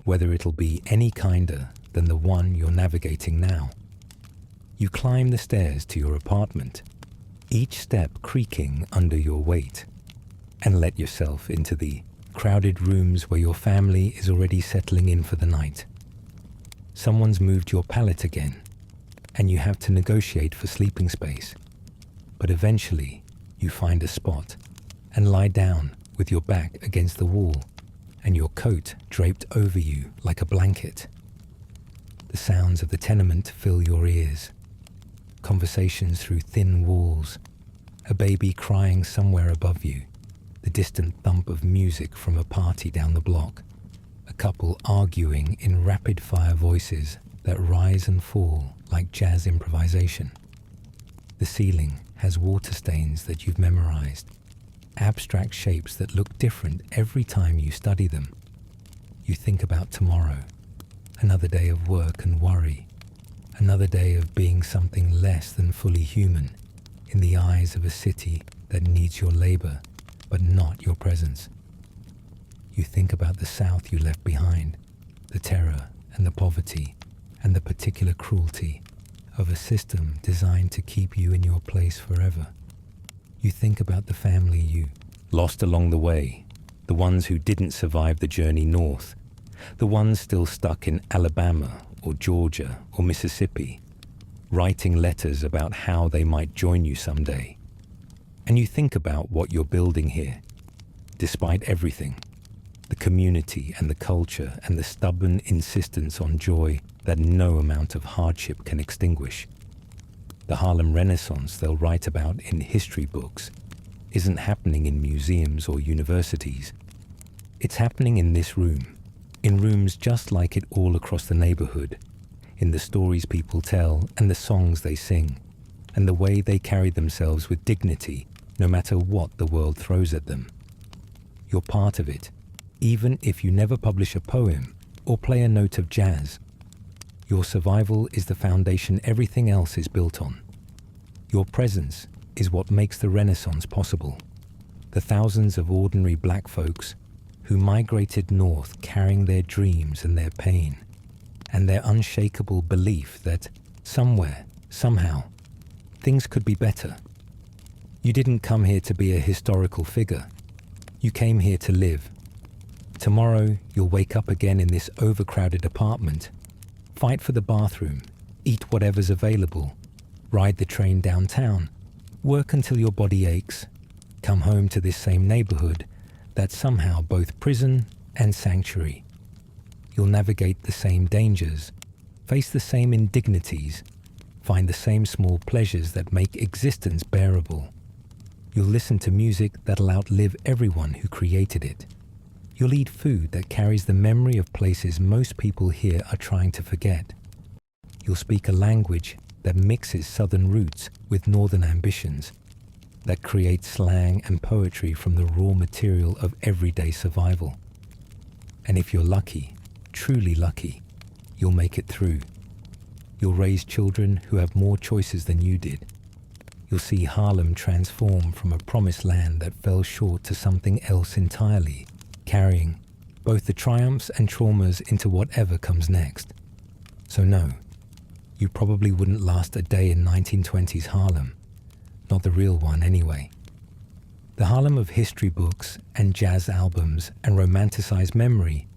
whether it'll be any kinder than the one you're navigating now. You climb the stairs to your apartment, each step creaking under your weight, and let yourself into the crowded rooms where your family is already settling in for the night. Someone's moved your pallet again, and you have to negotiate for sleeping space. But eventually, you find a spot and lie down with your back against the wall and your coat draped over you like a blanket. The sounds of the tenement fill your ears. Conversations through thin walls, a baby crying somewhere above you, the distant thump of music from a party down the block, a couple arguing in rapid-fire voices that rise and fall like jazz improvisation. The ceiling has water stains that you've memorized, abstract shapes that look different every time you study them. You think about tomorrow, another day of work and worry, another day of being something less than fully human in the eyes of a city that needs your labor but not your presence. You think about the South you left behind, the terror and the poverty and the particular cruelty of a system designed to keep you in your place forever. You think about the family you lost along the way, the ones who didn't survive the journey north, the ones still stuck in Alabama or Georgia or Mississippi, writing letters about how they might join you someday. And you think about what you're building here, despite everything, the community and the culture and the stubborn insistence on joy that no amount of hardship can extinguish. The Harlem Renaissance they'll write about in history books isn't happening in museums or universities. It's happening in this room, in rooms just like it all across the neighborhood, in the stories people tell and the songs they sing, and the way they carry themselves with dignity no matter what the world throws at them. You're part of it, even if you never publish a poem or play a note of jazz. Your survival is the foundation everything else is built on. Your presence is what makes the Renaissance possible. The thousands of ordinary black folks who migrated north carrying their dreams and their pain, and their unshakable belief that somewhere, somehow, things could be better, You didn't come here to be a historical figure. You came here to live. Tomorrow, you'll wake up again in this overcrowded apartment, fight for the bathroom, eat whatever's available, ride the train downtown, work until your body aches, come home to this same neighborhood that's somehow both prison and sanctuary. You'll navigate the same dangers, face the same indignities, find the same small pleasures that make existence bearable. You'll listen to music that'll outlive everyone who created it. You'll eat food that carries the memory of places most people here are trying to forget. You'll speak a language that mixes southern roots with northern ambitions, that creates slang and poetry from the raw material of everyday survival. And if you're lucky, truly lucky, you'll make it through. You'll raise children who have more choices than you did. You'll see Harlem transform from a promised land that fell short to something else entirely, carrying both the triumphs and traumas into whatever comes next. So no, you probably wouldn't last a day in 1920s Harlem. Not the real one anyway. The Harlem of history books and jazz albums and romanticized memory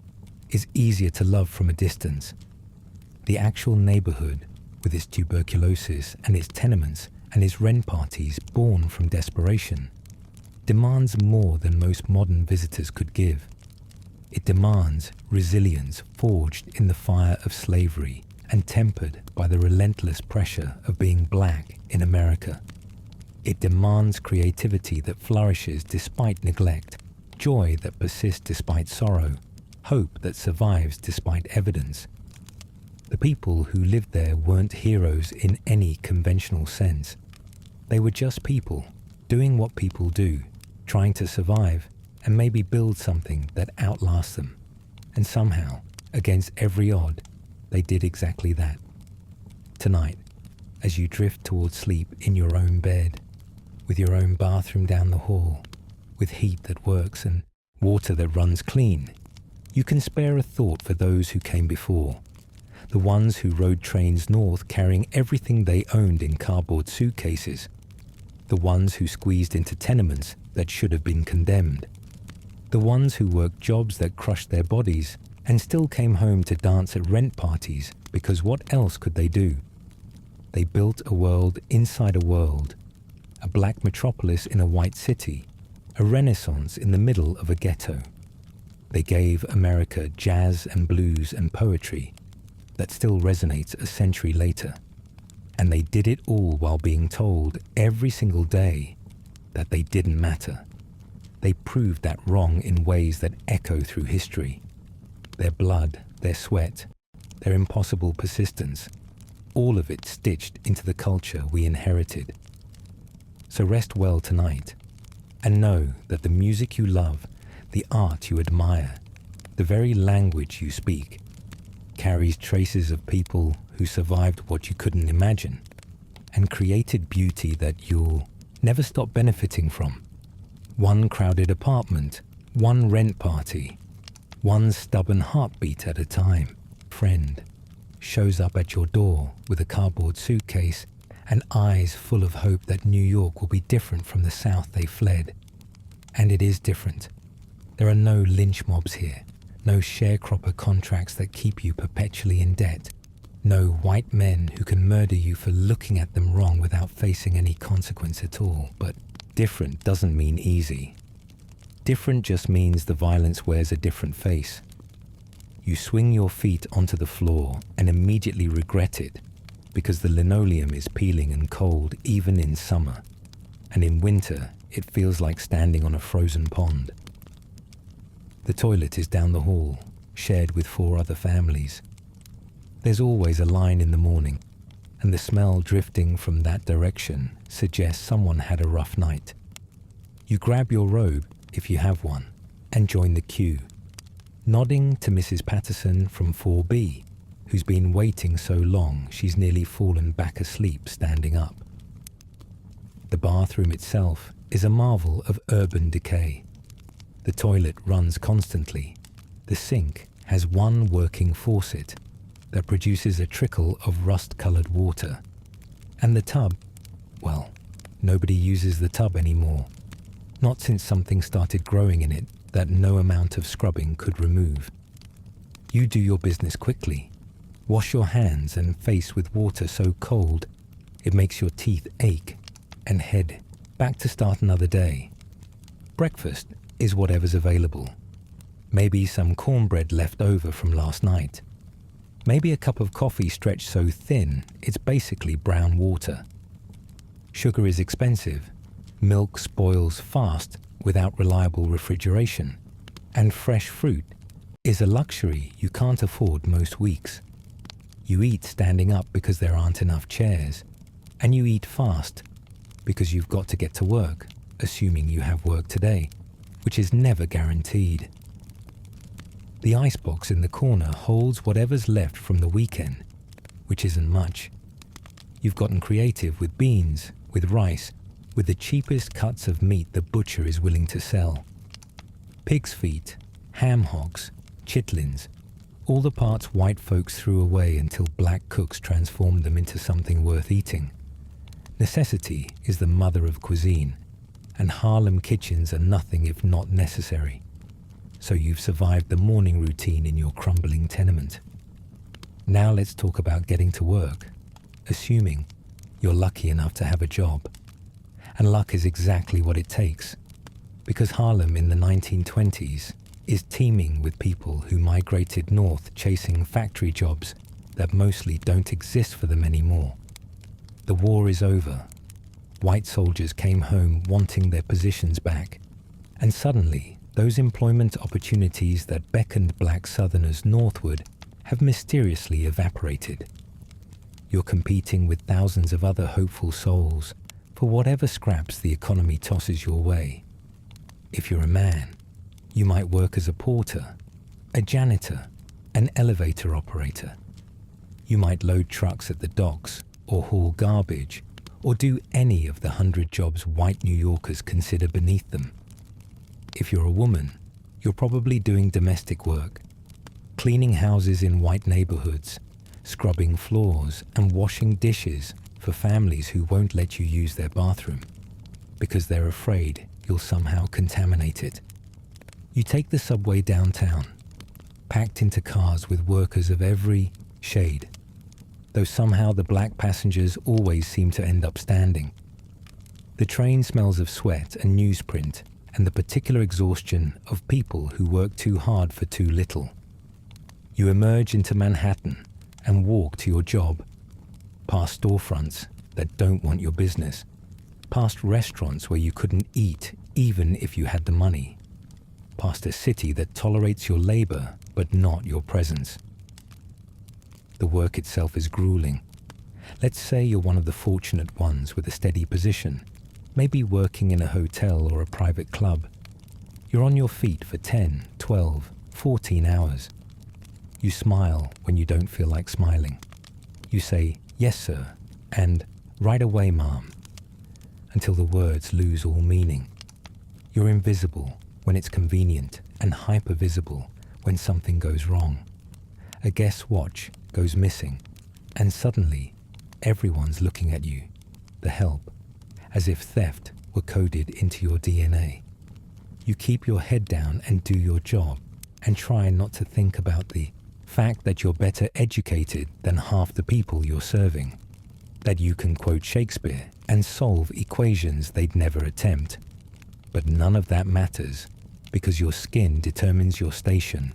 is easier to love from a distance. The actual neighborhood, with its tuberculosis and its tenements and its rent parties born from desperation, demands more than most modern visitors could give. It demands resilience forged in the fire of slavery and tempered by the relentless pressure of being black in America. It demands creativity that flourishes despite neglect, joy that persists despite sorrow, hope that survives despite evidence. The people who lived there weren't heroes in any conventional sense. They were just people, doing what people do, trying to survive and maybe build something that outlasts them. And somehow, against every odd, they did exactly that. Tonight, as you drift towards sleep in your own bed, with your own bathroom down the hall, with heat that works and water that runs clean, you can spare a thought for those who came before, the ones who rode trains north carrying everything they owned in cardboard suitcases, the ones who squeezed into tenements that should have been condemned, the ones who worked jobs that crushed their bodies and still came home to dance at rent parties because what else could they do? They built a world inside a world, a black metropolis in a white city, a renaissance in the middle of a ghetto. They gave America jazz and blues and poetry that still resonates a century later. And they did it all while being told every single day that they didn't matter. They proved that wrong in ways that echo through history. Their blood, their sweat, their impossible persistence, all of it stitched into the culture we inherited. So rest well tonight, and know that the music you love, the art you admire, the very language you speak, carries traces of people who survived what you couldn't imagine, and created beauty that you'll never stop benefiting from. One crowded apartment, one rent party, one stubborn heartbeat at a time. Friend shows up at your door with a cardboard suitcase and eyes full of hope that New York will be different from the South they fled. And it is different. There are no lynch mobs here, no sharecropper contracts that keep you perpetually in debt, no white men who can murder you for looking at them wrong without facing any consequence at all. But different doesn't mean easy. Different just means the violence wears a different face. You swing your feet onto the floor and immediately regret it because the linoleum is peeling and cold even in summer, and in winter it feels like standing on a frozen pond. The toilet is down the hall, shared with 4 other families. There's always a line in the morning, and the smell drifting from that direction suggests someone had a rough night. You grab your robe, if you have one, and join the queue, nodding to Mrs. Patterson from 4B, who's been waiting so long she's nearly fallen back asleep standing up. The bathroom itself is a marvel of urban decay. The toilet runs constantly. The sink has one working faucet that produces a trickle of rust-colored water. And the tub, well, Nobody uses the tub anymore. Not since something started growing in it that no amount of scrubbing could remove. You do your business quickly. Wash your hands and face with water so cold it makes your teeth ache, and head back to start another day. Breakfast is whatever's available. Maybe some cornbread left over from last night. Maybe a cup of coffee stretched so thin it's basically brown water. Sugar is expensive. Milk spoils fast without reliable refrigeration. And fresh fruit is a luxury you can't afford most weeks. You eat standing up because there aren't enough chairs. And you eat fast because you've got to get to work, assuming you have work today, which is never guaranteed. The icebox in the corner holds whatever's left from the weekend, which isn't much. You've gotten creative with beans, with rice, with the cheapest cuts of meat the butcher is willing to sell. Pig's feet, ham hocks, chitlins, all the parts white folks threw away until black cooks transformed them into something worth eating. Necessity is the mother of cuisine, and Harlem kitchens are nothing if not necessary. So you've survived the morning routine in your crumbling tenement. Now let's talk about getting to work, assuming you're lucky enough to have a job. And luck is exactly what it takes, because Harlem in the 1920s is teeming with people who migrated north chasing factory jobs that mostly don't exist for them anymore. The war is over. White soldiers came home wanting their positions back, and suddenly those employment opportunities that beckoned black Southerners northward have mysteriously evaporated. You're competing with thousands of other hopeful souls for whatever scraps the economy tosses your way. If you're a man, you might work as a porter, a janitor, an elevator operator. You might load trucks at the docks or haul garbage or do any of the 100 jobs white New Yorkers consider beneath them. If you're a woman, you're probably doing domestic work, cleaning houses in white neighborhoods, scrubbing floors and washing dishes for families who won't let you use their bathroom because they're afraid you'll somehow contaminate it. You take the subway downtown, packed into cars with workers of every shade, though somehow the black passengers always seem to end up standing. The train smells of sweat and newsprint and the particular exhaustion of people who work too hard for too little. You emerge into Manhattan and walk to your job, past storefronts that don't want your business, past restaurants where you couldn't eat even if you had the money, past a city that tolerates your labor but not your presence. The work itself is grueling. Let's say you're one of the fortunate ones with a steady position, maybe working in a hotel or a private club. You're on your feet for 10, 12, 14 hours. You smile when you don't feel like smiling. You say, "Yes, sir," and "Right away, ma'am," until the words lose all meaning. You're invisible when it's convenient and hyper-visible when something goes wrong. A guest watch goes missing, and suddenly everyone's looking at you, the help, as if theft were coded into your DNA. You keep your head down and do your job, and try not to think about the fact that you're better educated than half the people you're serving, that you can quote Shakespeare and solve equations they'd never attempt. But none of that matters, because your skin determines your station,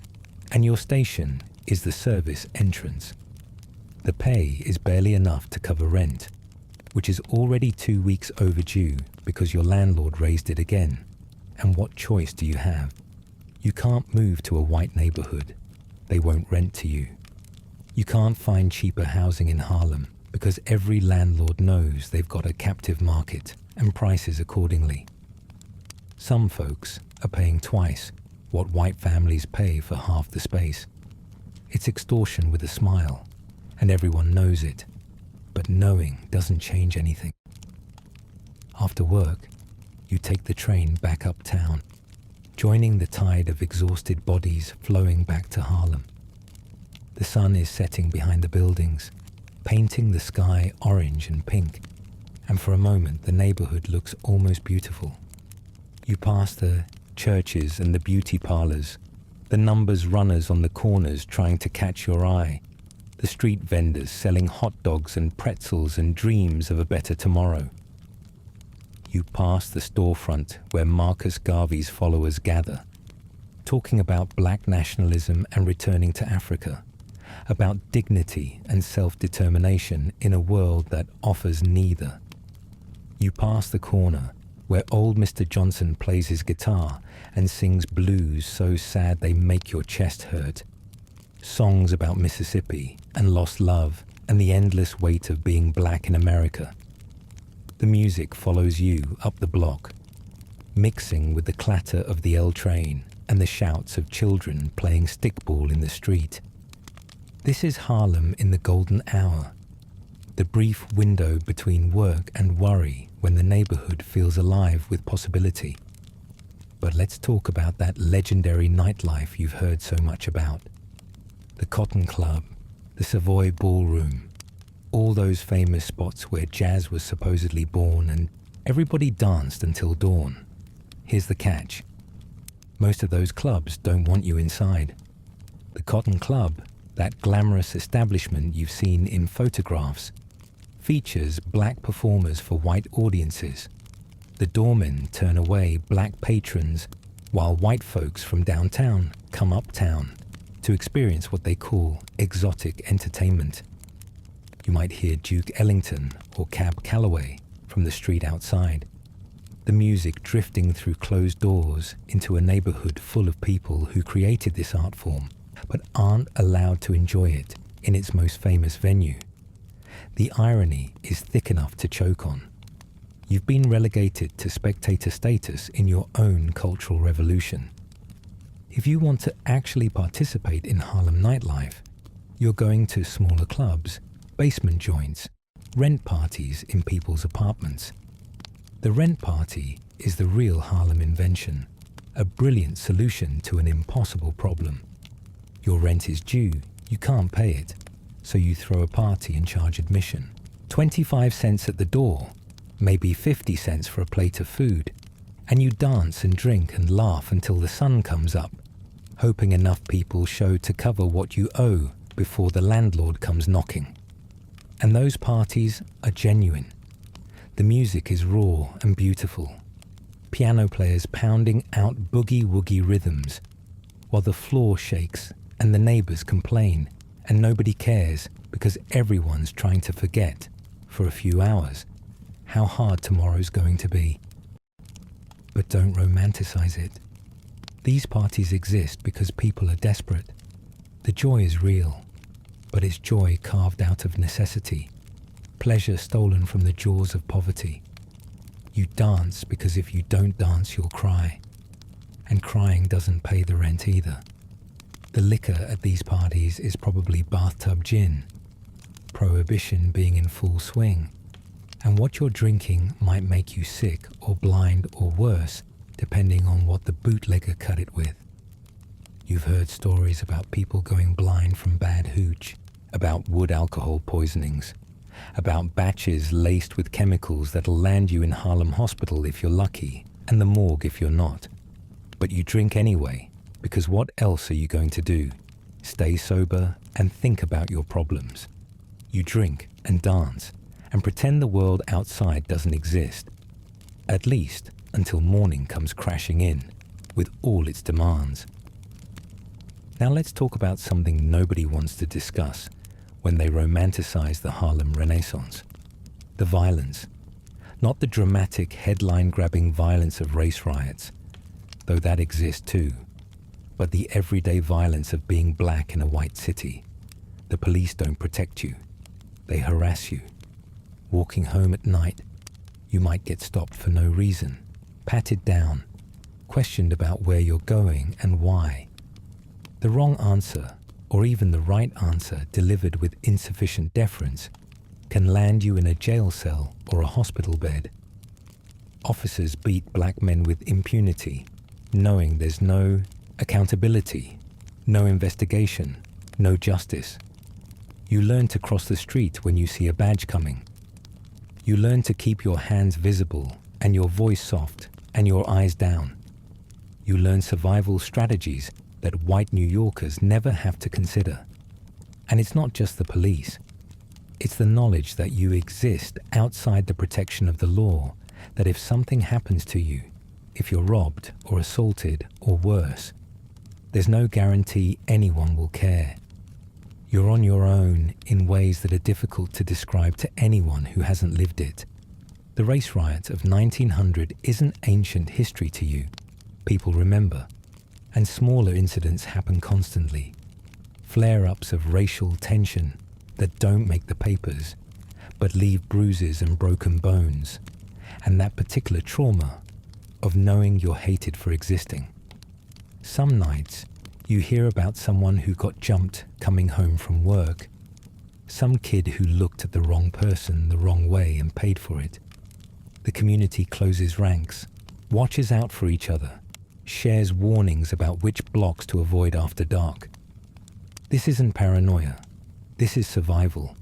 and your station is the service entrance. The pay is barely enough to cover rent, which is already 2 weeks overdue because your landlord raised it again. And what choice do you have? You can't move to a white neighborhood. They won't rent to you. You can't find cheaper housing in Harlem because every landlord knows they've got a captive market and prices accordingly. Some folks are paying twice what white families pay for half the space. It's extortion with a smile, and everyone knows it, but knowing doesn't change anything. After work, you take the train back uptown, joining the tide of exhausted bodies flowing back to Harlem. The sun is setting behind the buildings, painting the sky orange and pink. and for a moment the neighborhood looks almost beautiful. You pass the churches and the beauty parlors, the numbers runners on the corners trying to catch your eye, the street vendors selling hot dogs and pretzels and dreams of a better tomorrow. You pass the storefront where Marcus Garvey's followers gather, talking about black nationalism and returning to Africa, about dignity and self-determination in a world that offers neither. You pass the corner where old Mr. Johnson plays his guitar and sings blues so sad they make your chest hurt, songs about Mississippi and lost love and the endless weight of being black in America. The music follows you up the block, mixing with the clatter of the L train and the shouts of children playing stickball in the street. This is Harlem in the golden hour, the brief window between work and worry when the neighborhood feels alive with possibility. But let's talk about that legendary nightlife you've heard so much about. The Cotton Club, the Savoy Ballroom, all those famous spots where jazz was supposedly born and everybody danced until dawn. Here's the catch. Most of those clubs don't want you inside. The Cotton Club, that glamorous establishment you've seen in photographs, features black performers for white audiences. The doormen turn away black patrons, while white folks from downtown come uptown to experience what they call exotic entertainment. You might hear Duke Ellington or Cab Calloway from the street outside, the music drifting through closed doors into a neighborhood full of people who created this art form but aren't allowed to enjoy it in its most famous venue. The irony is thick enough to choke on. You've been relegated to spectator status in your own cultural revolution. If you want to actually participate in Harlem nightlife, you're going to smaller clubs, basement joints, rent parties in people's apartments. The rent party is the real Harlem invention, a brilliant solution to an impossible problem. Your rent is due, you can't pay it, so you throw a party and charge admission. 25 cents at the door, maybe 50 cents for a plate of food, and you dance and drink and laugh until the sun comes up, hoping enough people show to cover what you owe before the landlord comes knocking. And those parties are genuine. The music is raw and beautiful. Piano players pounding out boogie-woogie rhythms, while the floor shakes and the neighbors complain, and nobody cares because everyone's trying to forget, for a few hours, how hard tomorrow's going to be. But don't romanticize it. These parties exist because people are desperate. The joy is real, but it's joy carved out of necessity, pleasure stolen from the jaws of poverty. You dance because if you don't dance, you'll cry. And crying doesn't pay the rent either. The liquor at these parties is probably bathtub gin, prohibition being in full swing, and what you're drinking might make you sick or blind or worse, depending on what the bootlegger cut it with. You've heard stories about people going blind from bad hooch, about wood alcohol poisonings, about batches laced with chemicals that'll land you in Harlem Hospital if you're lucky, and the morgue if you're not. But you drink anyway, because what else are you going to do? Stay sober and think about your problems. You drink and dance and pretend the world outside doesn't exist, at least until morning comes crashing in with all its demands. Now let's talk about something nobody wants to discuss when they romanticize the Harlem Renaissance. The violence. Not the dramatic, headline-grabbing violence of race riots, though that exists too, but the everyday violence of being black in a white city. The police don't protect you. They harass you. Walking home at night, you might get stopped for no reason, patted down, questioned about where you're going and why. The wrong answer, or even the right answer delivered with insufficient deference, can land you in a jail cell or a hospital bed. Officers beat black men with impunity, knowing there's no accountability, no investigation, no justice. You learn to cross the street when you see a badge coming. You learn to keep your hands visible and your voice soft and your eyes down. You learn survival strategies that white New Yorkers never have to consider. And it's not just the police. It's the knowledge that you exist outside the protection of the law, that if something happens to you, if you're robbed or assaulted or worse, there's no guarantee anyone will care. You're on your own in ways that are difficult to describe to anyone who hasn't lived it. The race riot of 1900 isn't ancient history to you. People remember, and smaller incidents happen constantly. Flare-ups of racial tension that don't make the papers, but leave bruises and broken bones, and that particular trauma of knowing you're hated for existing. Some nights, you hear about someone who got jumped coming home from work, some kid who looked at the wrong person the wrong way and paid for it. The community closes ranks, watches out for each other, shares warnings about which blocks to avoid after dark. This isn't paranoia. This is survival.